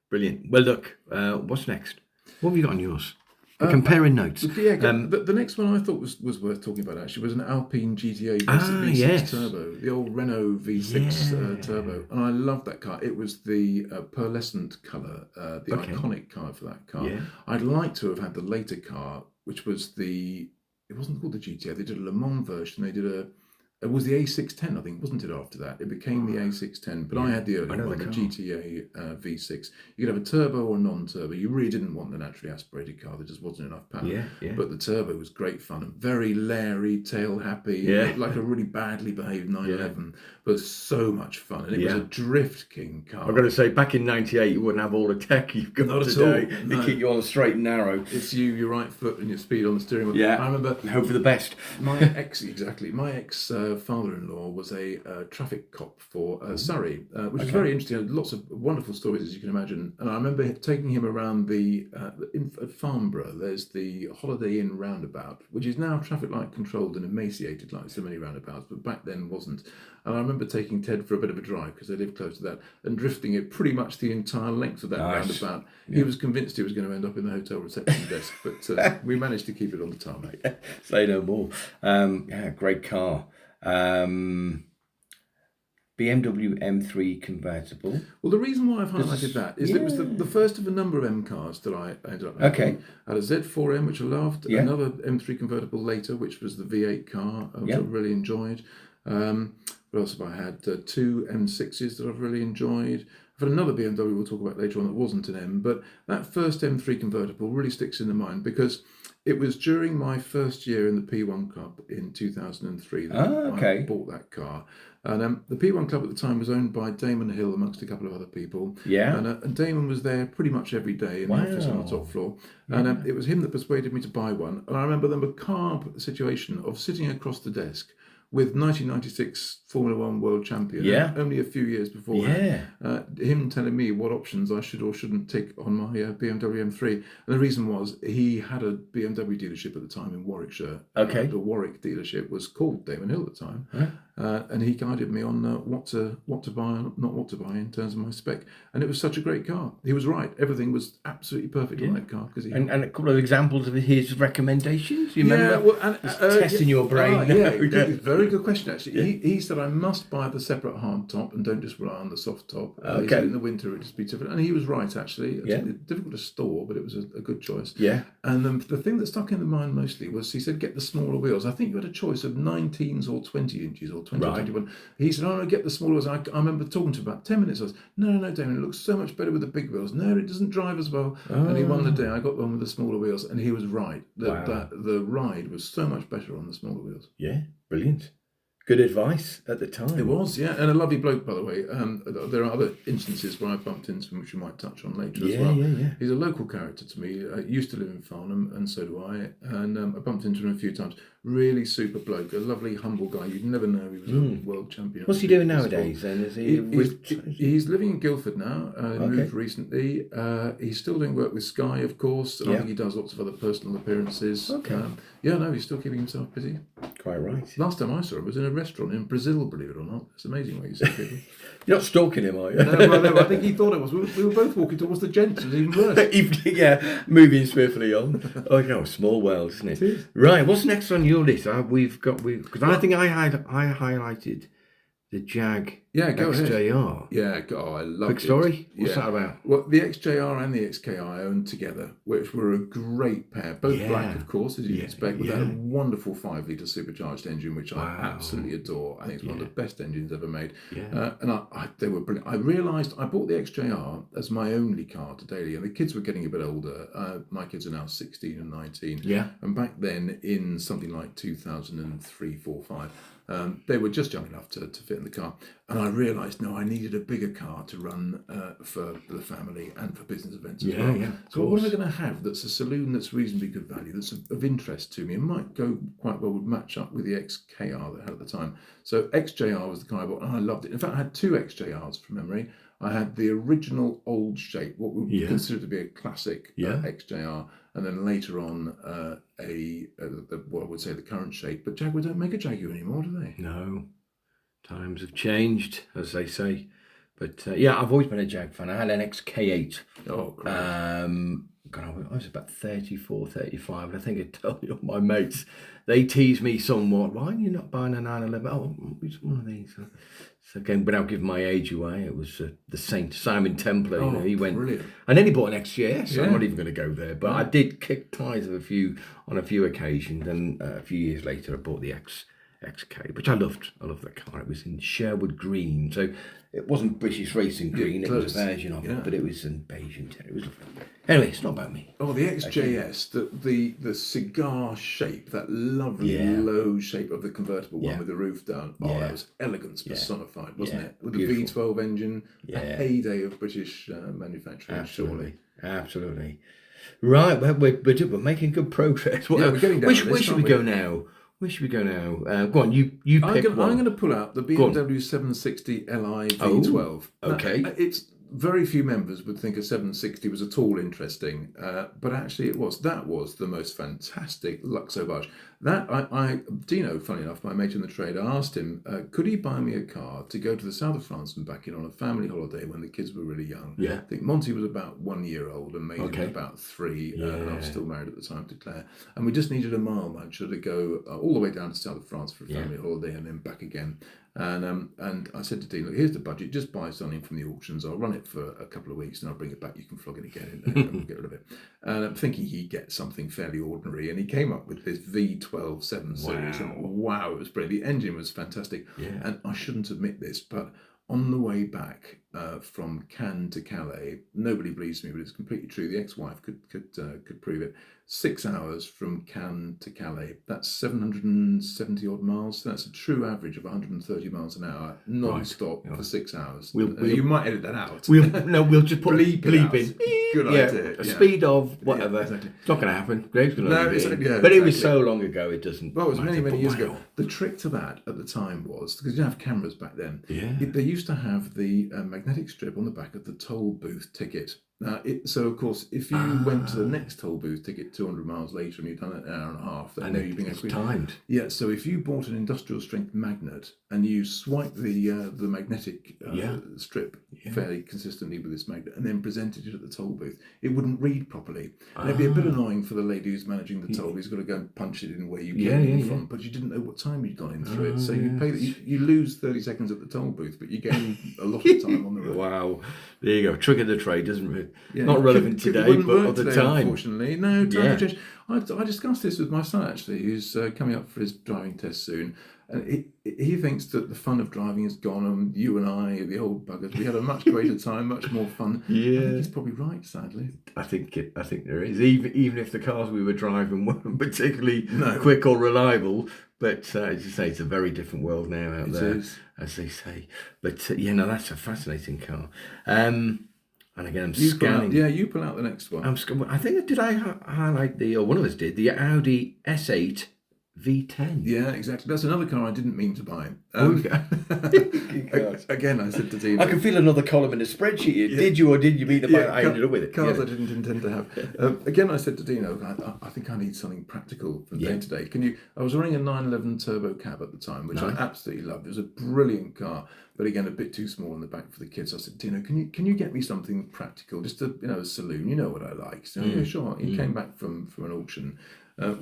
brilliant. Well, look, what's next? What have you got on yours? comparing notes.
Yeah, the next one I thought was worth talking about actually was an Alpine GTA V6
yes.
turbo, the old Renault V6 turbo, and I loved that car. It was the pearlescent colour, the iconic car for that car.
Yeah.
I'd like to have had the later car, which was it wasn't called the GTA. They did a Le Mans version. They did it was the A610, I think, wasn't it? After that, it became the A610. But I had the early one, the GTA V6. You could have a turbo or a non-turbo. You really didn't want the naturally aspirated car. There just wasn't enough power.
Yeah.
But the turbo was great fun and very Larry, tail happy, like a really badly behaved 911. But so much fun, and it was a drift king car.
I've got to say, back in '98, you wouldn't have all the tech you've got
Not
today.
at all.
They keep you on the straight and narrow.
It's your right foot and your speed on the steering wheel.
Yeah,
I remember.
Hope for the best.
My ex father-in-law was a traffic cop for Surrey, which is very interesting. Lots of wonderful stories, as you can imagine. And I remember taking him around at Farnborough. There's the Holiday Inn roundabout, which is now traffic light controlled and emaciated like so many roundabouts, but back then wasn't. And I remember taking Ted for a bit of a drive because they lived close to that and drifting it pretty much the entire length of that roundabout. He was convinced he was going to end up in the hotel reception desk, but we managed to keep it on the tarmac.
Say no more. Great car. BMW M3 convertible.
Well, the reason why I've highlighted that is that it was the first of a number of M cars that I ended up having. I had a Z4M, which I loved, another M3 convertible later, which was the V8 car, which I really enjoyed. What else have I had? Two M6s that I've really enjoyed. I've had another BMW we'll talk about later on that wasn't an M, but that first M3 convertible really sticks in the mind because it was during my first year in the P1 Club in 2003 that I bought that car. And the P1 Club at the time was owned by Damon Hill amongst a couple of other people. Yeah. And Damon was there pretty much every day in the office on the top floor. Yeah. And it was him that persuaded me to buy one. And I remember the macabre situation of sitting across the desk with 1996 Formula One world champion, only a few years before, him telling me what options I should or shouldn't tick on my BMW M3. And the reason was he had a BMW dealership at the time in Warwickshire. The Warwick dealership was called Damon Hill at the time. And he guided me on what to buy and not what to buy in terms of my spec. And it was such a great car. He was right. Everything was absolutely perfect on that car.
And a couple of examples of his recommendations, you remember? Testing your brain.
Very good question, actually. He said I must buy the separate hard top and don't just rely on the soft top. He said in the winter it would just be different. And he was right, actually. It's difficult to store, but it was a good choice. Yeah. And the thing that stuck in the mind mostly was he said, get the smaller wheels. I think you had a choice of 19s or 20 inches or 20 or 21. He said, no, get the smaller wheels. I remember talking to him about 10 minutes. I was, no, Damon, it looks so much better with the big wheels. No, it doesn't drive as well. And he won the day. I got the one with the smaller wheels, and he was right. The ride was so much better on the smaller wheels.
Yeah, brilliant. Good advice at the time.
It was, and a lovely bloke, by the way. There are other instances where I bumped into him, which we might touch on later as well. He's a local character to me. I used to live in Farnham, and so do I. And I bumped into him a few times. Really super bloke, a lovely, humble guy. You'd never know he was a world champion.
What's he doing nowadays then? Is
he's living in Guildford now. Moved recently. He's still doing work with Sky, of course. And I think he does lots of other personal appearances. He's still keeping himself busy.
Quite right.
Last time I saw him was in a restaurant in Brazil, believe it or not. It's amazing what you see people.
You're not stalking him, are you?
No, I think he thought it was. We were both walking towards the gents. It was even worse.
Moving swiftly on. Small world, isn't it? Is. Right, what's next on your list? Because I think I highlighted the Jag XJR.
Ahead. I love it.
Quick story? What's that about?
Well, the XJR and the XKI I owned together, which were a great pair. Both black, of course, as you'd expect, with that wonderful 5-litre supercharged engine, which I absolutely adore. I think it's one of the best engines ever made. And they were brilliant. I realised I bought the XJR as my only car to daily, and the kids were getting a bit older. My kids are now 16 and 19. Yeah. And back then, in something like 2003, 4, 5, they were just young enough to fit in the car. And I realised, I needed a bigger car to run for the family and for business events as well. So what am I going to have that's a saloon that's reasonably good value, that's of interest to me, and might go quite well, would match up with the XKR that I had at the time. So XJR was the car I bought, and I loved it. In fact, I had two XJRs from memory. I had the original old shape, what we would consider to be a classic XJR, and then later on what I would say the current shape. But Jaguar don't make a Jaguar anymore, do they?
No. Times have changed, as they say. But I've always been a Jag fan. I had an XK8.
Oh, great.
God, I was about 34, 35, and I think I told you, my mates, they teased me somewhat. Why are you not buying a 911? Oh, it's one of these. So again, without giving my age away, it was the Saint Simon Templar. You know, he went,
brilliant.
and then he bought an XGS. So
Yeah.
I'm not even going to go there, but I did kick tires on a few occasions. And a few years later, I bought the XK, which I loved. I loved that car. It was in Sherwood Green, so it wasn't British Racing Green. It was a version of it, but it was in beige and it was lovely. Anyway, it's not about me.
Oh, the XJS, the cigar shape, that lovely low shape of the convertible one with the roof down. Oh, that was elegance personified, wasn't it? With beautiful. The V12 engine, a heyday of British manufacturing, surely.
Absolutely. Right, we're making good progress.
We're getting down.
Where should we go now? Where should we go now? Go on, you pick one.
I'm going to pull out the BMW 760 Li V12.
Okay.
Now, it's very few members would think a 760 was at all interesting, but actually it was. That was the most fantastic Luxo badge. Dino, funny enough, my mate in the trade, I asked him, could he buy me a car to go to the south of France and back in on a family holiday when the kids were really young?
Yeah.
I think Monty was about 1 year old and Maiden was about 3, and I was still married at the time to Claire. And we just needed a mile muncher to go all the way down to south of France for a family holiday and then back again. And I said to Dean, look, here's the budget. Just buy something from the auctions. I'll run it for a couple of weeks and I'll bring it back. You can flog it again and get rid of it. And I'm thinking he'd get something fairly ordinary. And he came up with this V12 7 Series. And wow, it was brilliant. The engine was fantastic. Yeah. And I shouldn't admit this, but on the way back from Cannes to Calais, nobody believes me, but it's completely true. The ex-wife could prove it. 6 hours from Cannes to Calais. That's 770 odd miles. So that's a true average of 130 miles an hour, non-stop for 6 hours. You might edit that out.
We'll just put bleep in.
Good idea.
A speed of whatever. Yeah, exactly. It's not going to happen. Greg's going to leave it in. But it was so long ago, it doesn't.
Well, it was many years ago. The trick to that at the time was, because you didn't have cameras back then, they used to have the magnetic strip on the back of the toll booth ticket. Now, so of course, if you went to the next toll booth ticket 200 miles later and you'd done it an hour and a half, then you'd been
timed.
Yeah, so if you bought an industrial strength magnet and you swipe the magnetic strip fairly consistently with this magnet and then presented it at the toll booth, it wouldn't read properly. And it'd be a bit annoying for the lady who's managing the toll. He's got to go and punch it in where you came in from, but you didn't know what time you'd gone in through it. So you pay you lose 30 seconds at the toll booth, but you gain a lot of time on the road.
Wow, there you go. Trick of the trade, doesn't it? Yeah, not relevant today, but at the time.
Unfortunately, no. Time change. I discussed this with my son actually, who's coming up for his driving test soon, and he thinks that the fun of driving is gone, and you and I, the old buggers, we had a much greater time, much more fun. Yeah, I think he's probably right. Sadly,
I think there is. Even if the cars we were driving weren't particularly quick or reliable. But as you say, it's a very different world now out there, as they say. But that's a fascinating car. And again, I'm scanning.
You pull out the next one.
I think did I highlight or one of us did, the Audi S8 V10.
Yeah, exactly. That's another car I didn't mean to buy. Again, I said to Dean,
I can feel another column in the spreadsheet. Did you or didn't you mean to buy it? I ended up with it.
Cars I didn't intend to have. Again, I said to Dino, I think I need something practical from day to day. I was running a 911 turbo cab at the time, which I absolutely loved. It was a brilliant car, but again, a bit too small in the back for the kids. I said, Dino, can you get me something practical? Just a saloon. You know what I like. So yeah, sure. He came back from an auction.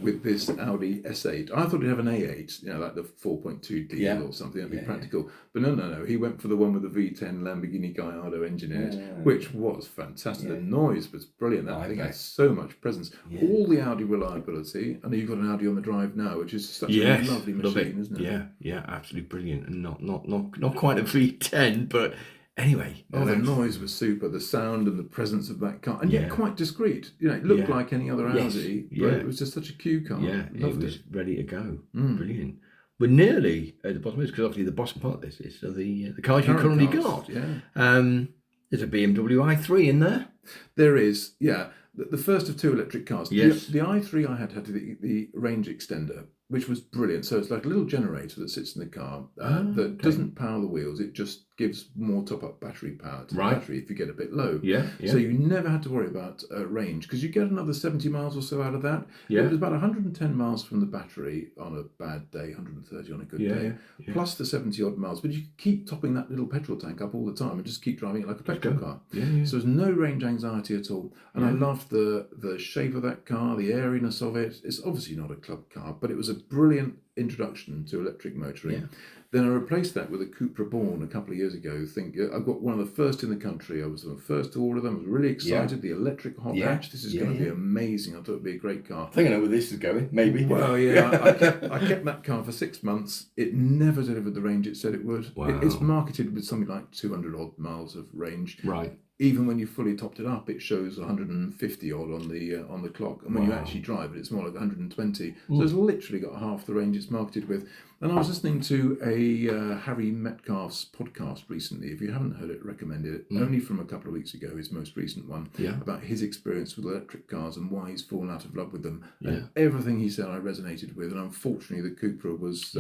With this Audi S8. I thought he'd have an A8, like the 4.2 diesel or something, that'd be practical. But no. He went for the one with the V10 Lamborghini Gallardo engine in it, which was fantastic. The noise was brilliant. That thing had so much presence. All the Audi reliability. I know you've got an Audi on the drive now, which is such a lovely machine, isn't it?
Yeah, absolutely brilliant. And not quite a V10, but anyway.
The noise was super, the sound and the presence of that car, and yet quite discreet. It looked like any other Audi, but it was just such a cue car.
Yeah, it was ready to go. Brilliant. We're nearly at the bottom of this, because obviously the bottom part of this is the cars you currently got. Yeah. There's a BMW i3 in there.
There is, yeah. The first of two electric cars.
Yes.
The i3 I had the range extender, which was brilliant. So it's like a little generator that sits in the car that doesn't power the wheels. It just gives more top-up battery power to the battery if you get a bit low.
Yeah.
So you never had to worry about range because you get another 70 miles or so out of that.
Yeah.
It was about 110 miles from the battery on a bad day, 130 on a good day, plus the 70-odd miles. But you keep topping that little petrol tank up all the time and just keep driving it like a petrol car. So there's no range anxiety at all. And I loved the shape of that car, the airiness of it. It's obviously not a club car, but it was a brilliant introduction to electric motoring. Then I replaced that with a Cupra Born a couple of years ago. I've got one of the first in the country. I was the first to order them. I was really excited. The electric hot hatch. This is going to be amazing. I thought it'd be a great car.
I think I know where this is going. Maybe.
Well, I kept that car for 6 months. It never delivered the range it said it would.
Wow.
It's marketed with something like 200 odd miles of range.
Right.
Even when you fully topped it up, it shows 150 odd on the clock, and when you actually drive it, it's more like 120. So it's literally got half the range it's marketed with. And I was listening to a Harry Metcalf's podcast recently. If you haven't heard it, recommend it. Only from a couple of weeks ago, his most recent one, about his experience with electric cars and why he's fallen out of love with them. And everything he said I resonated with, and unfortunately the Cupra was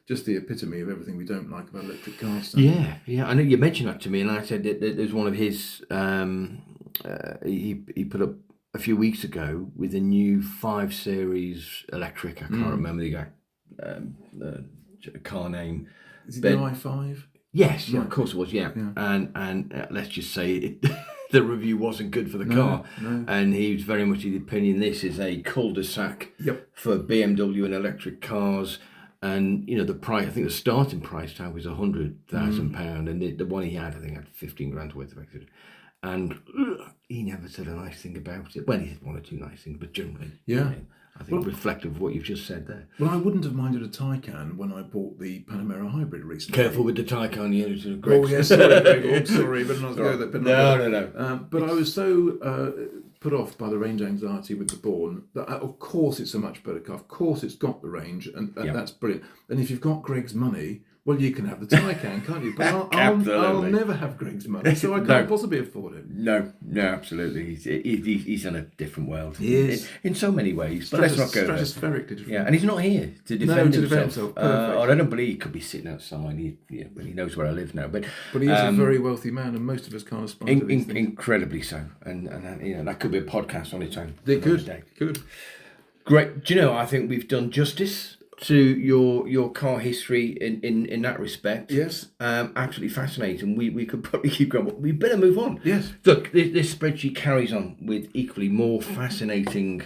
just the epitome of everything we don't like about electric cars. So.
Yeah. I know you mentioned that to me, and I said that there's one of his. He put up a few weeks ago with a new 5 Series electric. I can't remember the car name.
Is it the i5?
Yes, of course it was. Yeah. And let's just say the review wasn't good for the car, and he was very much of the opinion this is a cul-de-sac for BMW and electric cars. And the price, I think the starting price tag was £100,000, and the one he had, I think, had 15 grand worth of extra. And he never said a nice thing about it. Well, he said one or two nice things, but generally, I think reflective of what you've just said there.
Well, I wouldn't have minded a Taycan when I bought the Panamera Hybrid recently.
Careful with the Taycan, yeah. Greg.
Oh, yes, sorry, Greg. I'm sorry, but not go there.
No.
But I was so put off by the range anxiety with the Born that, of course, it's a much better car. Of course, it's got the range, and that's brilliant. And if you've got Greg's money, well, you can have the Taycan, can't you? But I'll never have Greg's money, so I can't possibly afford it.
No, absolutely. He's in a different world.
He is.
In so many ways. But let's not go there.
Stratospherically different.
Yeah, and he's not here to defend himself.
Perfect.
I don't believe he could be sitting outside. He knows where I live now. But
he is a very wealthy man, and most of us can't aspire to these things.
Incredibly so. And that could be a podcast on its own.
It could.
Great. Do you know, I think we've done justice to your car history in that respect.
Yes.
Absolutely fascinating. We could probably keep going, but we better move on.
Yes.
Look, this spreadsheet carries on with equally more fascinating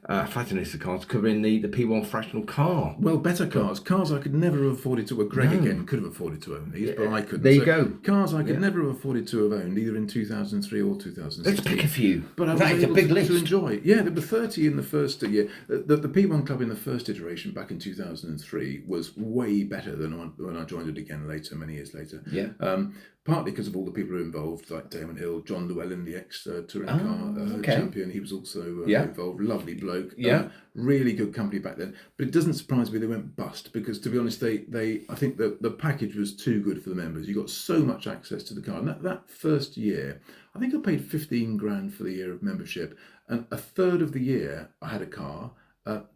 cars covering the P1 fractional car.
Well, better cars I could never have afforded to. Well, Greg again could have afforded to own these, but I couldn't.
There you go.
Cars I could never have afforded to have owned either in 2003 or 2016.
Let's pick a few.
But I was able to enjoy. Yeah, there were 30 in the first year. The P1 Club in the first iteration back in 2003 was way better than when I joined it again later, many years later.
Yeah.
Partly because of all the people who were involved, like Damon Hill, John Llewellyn, the ex-touring car champion. He was also involved. Lovely bloke. Really good company back then. But it doesn't surprise me they went bust because, to be honest, I think the package was too good for the members. You got so much access to the car. And that first year, I think I paid 15 grand for the year of membership. And a third of the year, I had a car.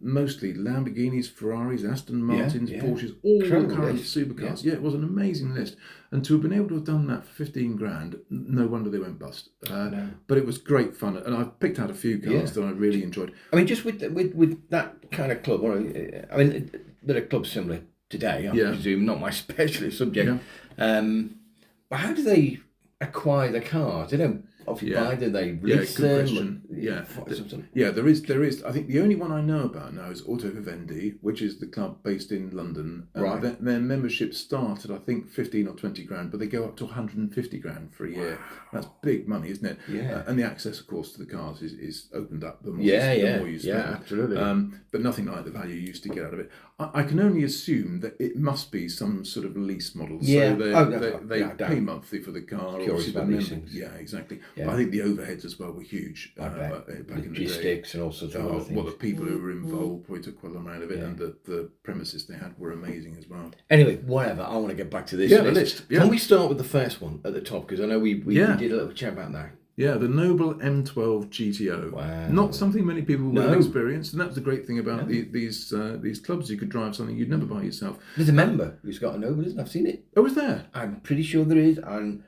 Mostly Lamborghinis, Ferraris, Aston Martins, Porsches, all the current supercars. Yeah, it was an amazing list. And to have been able to have done that for 15 grand, no wonder they went bust. But it was great fun. And I've picked out a few cars that I really enjoyed.
I mean, just with that kind of club, I mean, there are clubs similar today, I presume, not my specialist subject. But how do they acquire the cars? They don't obviously buy them, they lease them.
Question. There is. I think the only one I know about now is Auto Vivendi, which is the club based in London. Their memberships start at I think 15 or 20 grand, but they go up to 150 grand for a year. Wow. That's big money, isn't it?
Yeah.
And the access, of course, to the cars is opened up the more you spend.
Yeah, absolutely.
But nothing like the value you used to get out of it. I can only assume that it must be some sort of lease model.
Yeah.
So they pay monthly for the car.
Curious about leasing.
Yeah, exactly. Yeah. But I think the overheads as well were huge
back
in the
logistics and all sorts of other things.
Well, the people who were involved probably took quite a amount of it, and the premises they had were amazing as well.
Anyway, whatever. I want to get back to this
list.
Can we start with the first one at the top? Because I know we did a little chat about that.
Yeah, the Noble M12 GTO.
Wow.
Not something many people will
No.
have experienced, and that's the great thing about these clubs. You could drive something you'd never buy yourself.
There's a member who's got a Noble, isn't it? I've seen it.
Oh, is there?
I'm pretty sure there is, and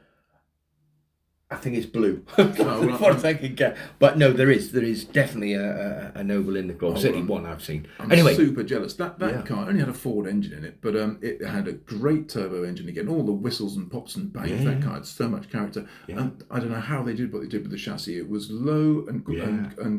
I think it's blue.
well,
What I can get, but no, there is definitely a Noble in the club. Certainly one I've seen.
I'm
anyway,
super jealous. That car only had a Ford engine in it, but it had a great turbo engine again. All the whistles and pops and bangs. That car had so much character. And I don't know how they did what they did with the chassis. It was low and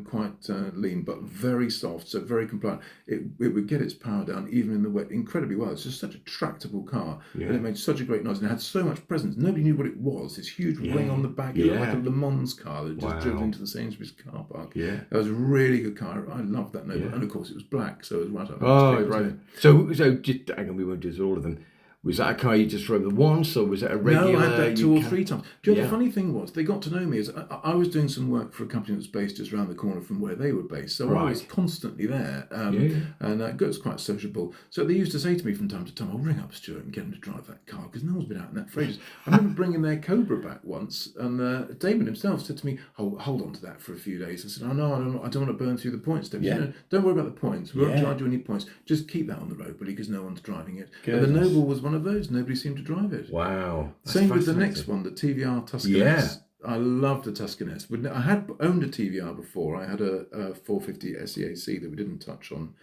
quite lean, but very soft, so very compliant. It would get its power down even in the wet incredibly well. It's just such a tractable car, and it made such a great noise, and it had so much presence. Nobody knew what it was. This huge wing on the back, it looked like a Le Mans car that just drove into the Sainsbury's car park. Yeah, it was a really good car. I loved that Noble, and of course it was black, so it was right up.
Right. So just hang on, we won't do all of them. Was that a car you just drove the once, or was it a regular?
No, I had that 2 or 3 times. Do you know the funny thing was, they got to know me as I was doing some work for a company that was based just around the corner from where they were based. So I was constantly there, and it was quite sociable. So they used to say to me from time to time, "I'll ring up Stuart and get him to drive that car," because no one's been out in that for ages. I remember bringing their Cobra back once, and Damon himself said to me, hold on to that for a few days. I said, "Oh no, I don't want to burn through the points." Said, "No, don't worry about the points. We won't charge you any points. Just keep that on the road, buddy, because no one's driving it." And the Noble was one of those. Nobody seemed to drive it.
Wow.
Same with the next one, the TVR Tuscan S. I love the Tuscan S. I had owned a TVR before. I had a 450 SEAC that we didn't touch on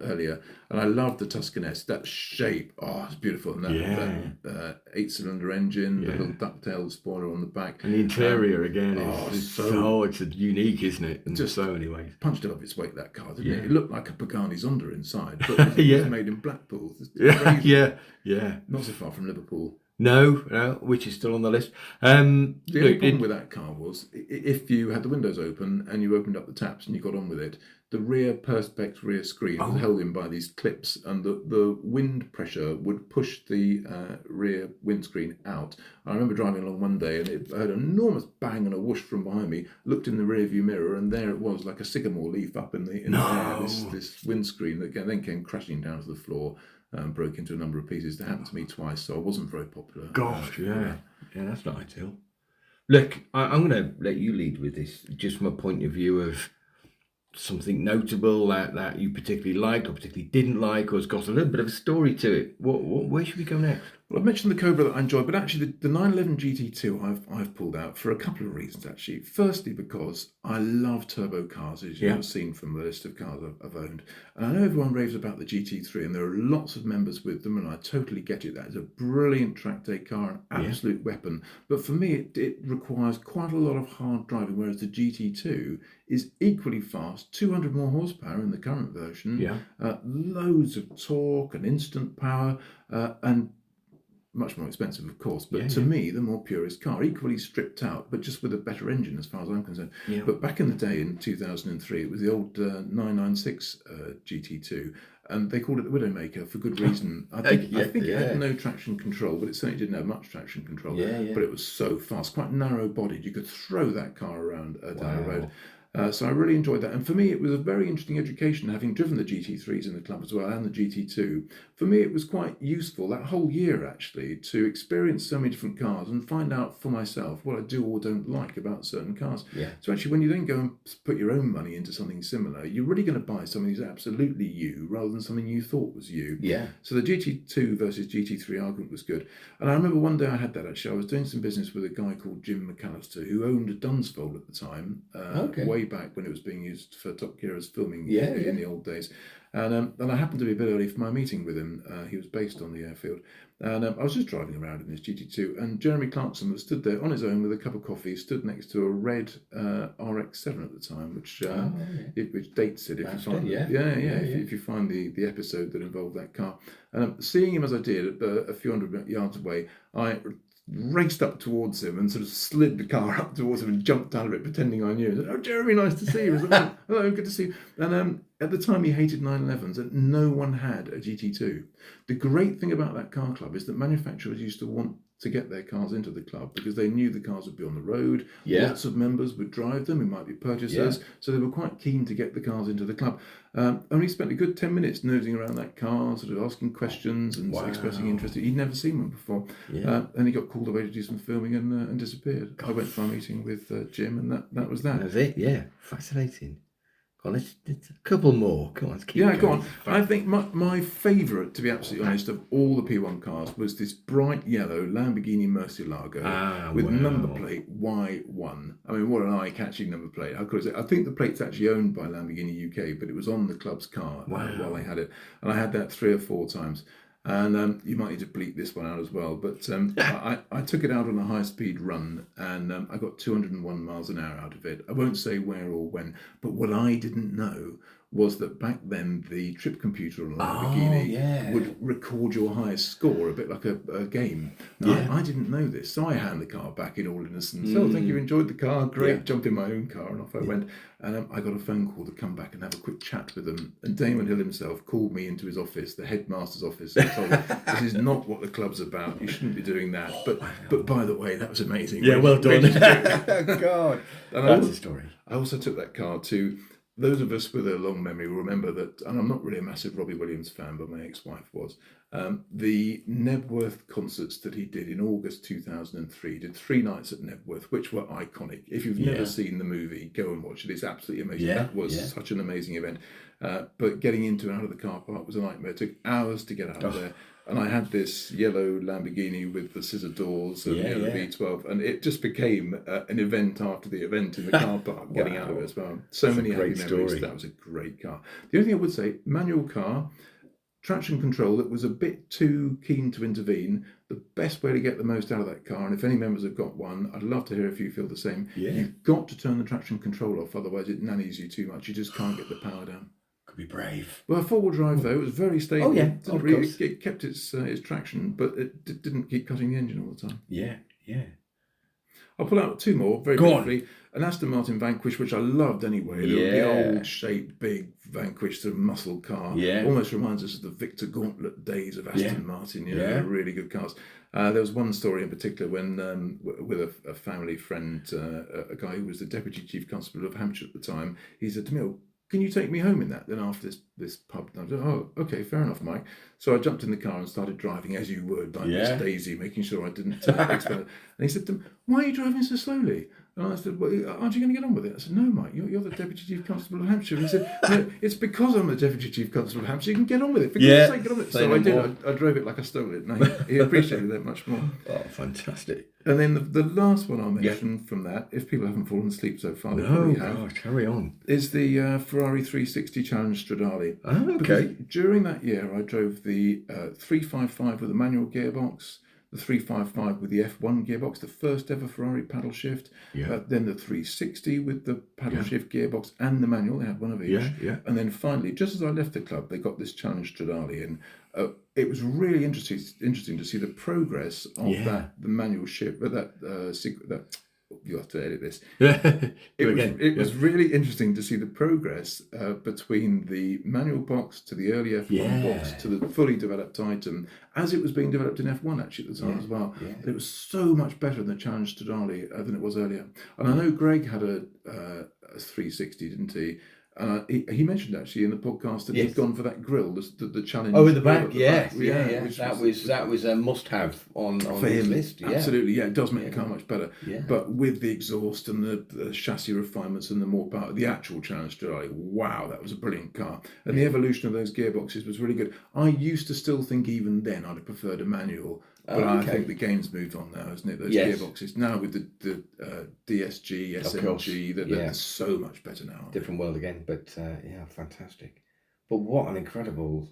earlier, and I loved the Tuscan S. That shape, it's beautiful. And that 8-cylinder engine, the little ducktail spoiler on the back,
and the interior again it's unique, isn't it? In just so many ways.
Punched above its weight, that car, didn't it? It looked like a Pagani Zonda inside, but it was made in Blackpool. Not so far from Liverpool.
No, which is still on the list.
The only problem with that car was, if you had the windows open and you opened up the taps and you got on with it, the rear perspex rear screen was held in by these clips, and the wind pressure would push the rear windscreen out. I remember driving along one day, and I heard an enormous bang and a whoosh from behind me, looked in the rear view mirror, and there it was, like a sycamore leaf up in the air, this windscreen that then came crashing down to the floor. Broke into a number of pieces. That happened to me twice, so I wasn't very popular.
Gosh, that's not ideal. Look, I'm going to let you lead with this, just from a point of view of something notable that you particularly liked or particularly didn't like, or has got a little bit of a story to it. Where should we go next?
Well, I've mentioned the Cobra that I enjoyed, but actually the 911 GT2 I've pulled out for a couple of reasons, actually. Firstly, because I love turbo cars, as you've seen from the list of cars I've owned. And I know everyone raves about the GT3, and there are lots of members with them, and I totally get it. That is a brilliant track day car, an absolute weapon. But for me, it requires quite a lot of hard driving, whereas the GT2 is equally fast, 200 more horsepower in the current version, loads of torque and instant power, and much more expensive, of course, but to me, the more purist car, equally stripped out, but just with a better engine as far as I'm concerned. But back in the day, in 2003, it was the old 996 GT2, and they called it the Widowmaker for good reason. I think it had no traction control, but it certainly didn't have much traction control. But it was so fast, quite narrow-bodied. You could throw that car around down the road. So I really enjoyed that. And for me, it was a very interesting education, having driven the GT3s in the club as well, and the GT2. For me, it was quite useful that whole year, actually, to experience so many different cars and find out for myself what I do or don't like about certain cars. So actually, when you then go and put your own money into something similar, you're really going to buy something that's absolutely you, rather than something you thought was you. So the GT2 versus GT3 argument was good. And I remember one day I had that, actually. I was doing some business with a guy called Jim McAllister, who owned a Dunsfold at the time, way back when it was being used for Top Gear as filming in the old days. And I happened to be a bit early for my meeting with him. He was based on the airfield. And I was just driving around in this GT2, and Jeremy Clarkson was stood there on his own with a cup of coffee, stood next to a red RX-7 at the time, which dates it if you find if you find the episode that involved that car. And seeing him as I did a few hundred yards away, I raced up towards him and sort of slid the car up towards him and jumped out of it, pretending I knew. I said, "Oh, Jeremy, nice to see you." I was like, "Oh, hello, good to see you." And at the time he hated 911s, and no one had a GT2. The great thing about that car club is that manufacturers used to want to get their cars into the club because they knew the cars would be on the road. Lots of members would drive them, who might be purchasers, so they were quite keen to get the cars into the club. Only spent a good 10 minutes nosing around that car, sort of asking questions and expressing interest. He'd never seen one before. And he got called away to do some filming and disappeared. I went for my meeting with Jim, and that was that.
That was it, yeah. Fascinating. Go on, let's a couple more. Come on, let's keep going.
Go on. I think my favourite, to be absolutely honest, of all the P1 cars was this bright yellow Lamborghini Murcielago with number plate Y1. I mean, what an eye-catching number plate. How cool is it? I think the plate's actually owned by Lamborghini UK, but it was on the club's car while they had it. And I had that 3 or 4 times. And you might need to bleep this one out as well. But I took it out on a high-speed run, and I got 201 miles an hour out of it. I won't say where or when, but what I didn't know was that back then the trip computer on a Lamborghini would record your highest score, a bit like a game. Now, I didn't know this, so I hand the car back in all innocence. Oh, thank you, enjoyed the car, great. Jumped in my own car, and off I went. And I got a phone call to come back and have a quick chat with them. And Damon Hill himself called me into his office, the headmaster's office, and told me, this is not what the club's about. You shouldn't be doing that. But by the way, that was amazing.
Yeah, well done. God, that's the story.
I also took that car to... Those of us with a long memory will remember that, and I'm not really a massive Robbie Williams fan, but my ex-wife was, the Nebworth concerts that he did in August 2003, did 3 nights at Nebworth, which were iconic. If you've never seen the movie, go and watch it. It's absolutely amazing. That was such an amazing event. But getting into and out of the car park was a nightmare. It took hours to get out of there. And I had this yellow Lamborghini with the scissor doors and the V12, and it just became an event after the event in the car park, getting out of it as well. So many happy memories. That was a great car. The only thing I would say, manual car, traction control that was a bit too keen to intervene. The best way to get the most out of that car, and if any members have got one, I'd love to hear if you feel the same. You've got to turn the traction control off, otherwise it nannies you too much. You just can't get the power down.
Be brave.
Well, 4-wheel drive though, it was very stable.
Oh yeah,
it kept its traction, but it didn't keep cutting the engine all the time.
Yeah.
I'll pull out 2 more very briefly. An Aston Martin Vanquish, which I loved anyway. The old shaped, big Vanquish, sort of muscle car. Almost reminds us of the Victor Gauntlet days of Aston Martin. Really good cars. There was one story in particular when, with a family friend, a guy who was the Deputy Chief Constable of Hampshire at the time, he said to me, "Oh, can you take me home in that?" Then after this pub, I said, "Oh, okay, fair enough, Mike." So I jumped in the car and started driving as you would, like Miss Daisy, making sure I didn't expel it. And he said to me, "Why are you driving so slowly?" And I said, "Well, aren't you going to get on with it?" I said, "No, Mike, you're the Deputy Chief Constable of Hampshire." And he said, "No, it's because I'm the Deputy Chief Constable of Hampshire. You can get on with it. For God's sake, get on with it." So I did. I drove it like I stole it, and he appreciated that much more.
Oh, fantastic.
And then the last one I'll mention from that, if people haven't fallen asleep so far, they probably have.
Carry on.
Is the Ferrari 360 Challenge Stradale.
Oh, okay.
Because during that year, I drove the 355 with a manual gearbox, the 355 with the F1 gearbox, the first ever Ferrari paddle shift, then the 360 with the paddle shift gearbox and the manual. They had one of each. And then finally, just as I left the club, they got this Challenge Stradale in. It was really interesting to see the progress of the manual shift, but that you have to edit this. It was really interesting to see the progress between the manual box to the early F1 box to the fully developed item as it was being developed in F1 actually at the time as well. It was so much better in the Challenge Stradale than it was earlier. And I know Greg had a 360, didn't he? He mentioned actually in the podcast that he'd gone for that grille, the challenge.
Oh, in the back, that was a must-have on his list.
Absolutely, it does make the car much better. But with the exhaust and the chassis refinements and the more power, the actual Challenge Stradale, wow, that was a brilliant car. And the evolution of those gearboxes was really good. I used to still think even then I'd have preferred a manual. But I think the game's moved on now, hasn't it? Those gearboxes now with the DSG, SMG, they're so much better now.
Different world again, but fantastic. But what an incredible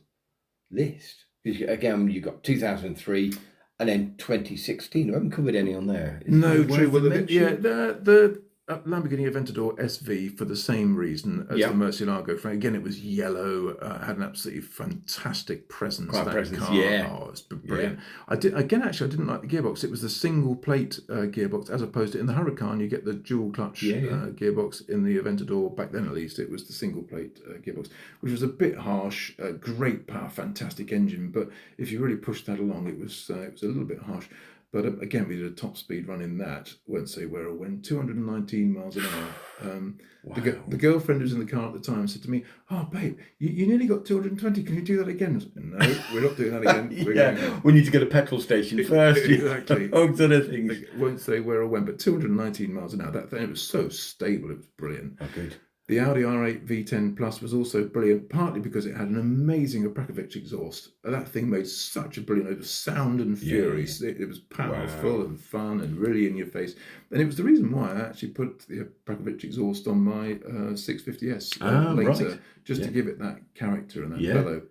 list! Again, you got 2003 and then 2016. I haven't covered any on there.
No, true. Well, the Lamborghini Aventador SV for the same reason as the Murcielago. Again, it was yellow, had an absolutely fantastic presence.
Car.
Oh, it's brilliant. I didn't like the gearbox. It was the single plate gearbox, as opposed to in the Huracan, you get the dual clutch gearbox. In the Aventador, back then at least, it was the single plate gearbox, which was a bit harsh. Great power, fantastic engine, but if you really pushed that along, it was a little bit harsh. But again, we did a top speed run in that. Won't say where or when. 219 miles an hour.
Wow.
The girlfriend who was in the car at the time said to me, "Oh, babe, you nearly got 220. Can you do that again?" I said, "No, we're not doing that again. We're
we need to get a petrol station first."
Exactly.
All sort of things.
I won't say where or when, but 219 miles an hour. That thing, it was so stable. It was brilliant.
Oh, good.
The Audi R8 V10 Plus was also brilliant, partly because it had an amazing Ep.5 exhaust. That thing made such a brilliant, it was sound and fury. It was powerful and fun and really in your face. And it was the reason why I actually put the Ep.5 exhaust on my 650S later, just to give it that character and that bellow.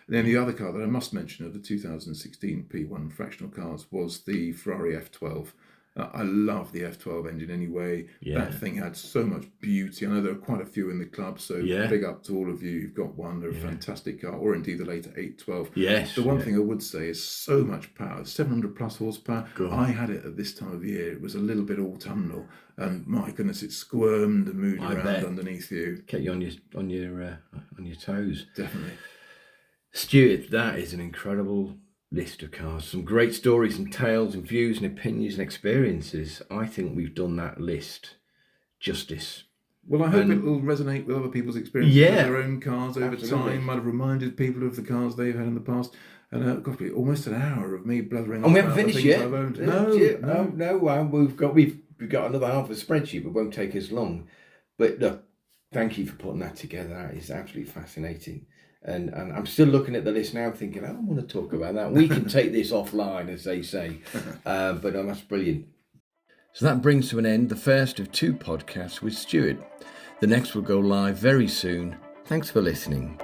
And then the other car that I must mention of the 2016 P1 fractional cars was the Ferrari F12. I love the F12 engine anyway. That thing had so much beauty. I know there are quite a few in the club, so big up to all of you. You've got one. They're a fantastic car, or indeed the later 812.
Yes.
The one thing I would say is so much power, 700 plus horsepower. I had it at this time of year. It was a little bit autumnal, and my goodness, it squirmed and moved around underneath you.
Kept you on your toes.
Definitely.
Stuart, that is an incredible list of cars. Some great stories and tales and views and opinions and experiences. I think we've done that list justice.
Well, I hope it will resonate with other people's experiences with their own cars over time. Might have reminded people of the cars they've had in the past. And got to be almost an hour of me blathering.
And we haven't finished yet.
No.
We've got another half of a spreadsheet, but it won't take us long. But look, thank you for putting that together. That is absolutely fascinating. And I'm still looking at the list now thinking, I don't want to talk about that. We can take this offline, as they say. But that's brilliant. So that brings to an end the first of 2 podcasts with Stuart. The next will go live very soon. Thanks for listening.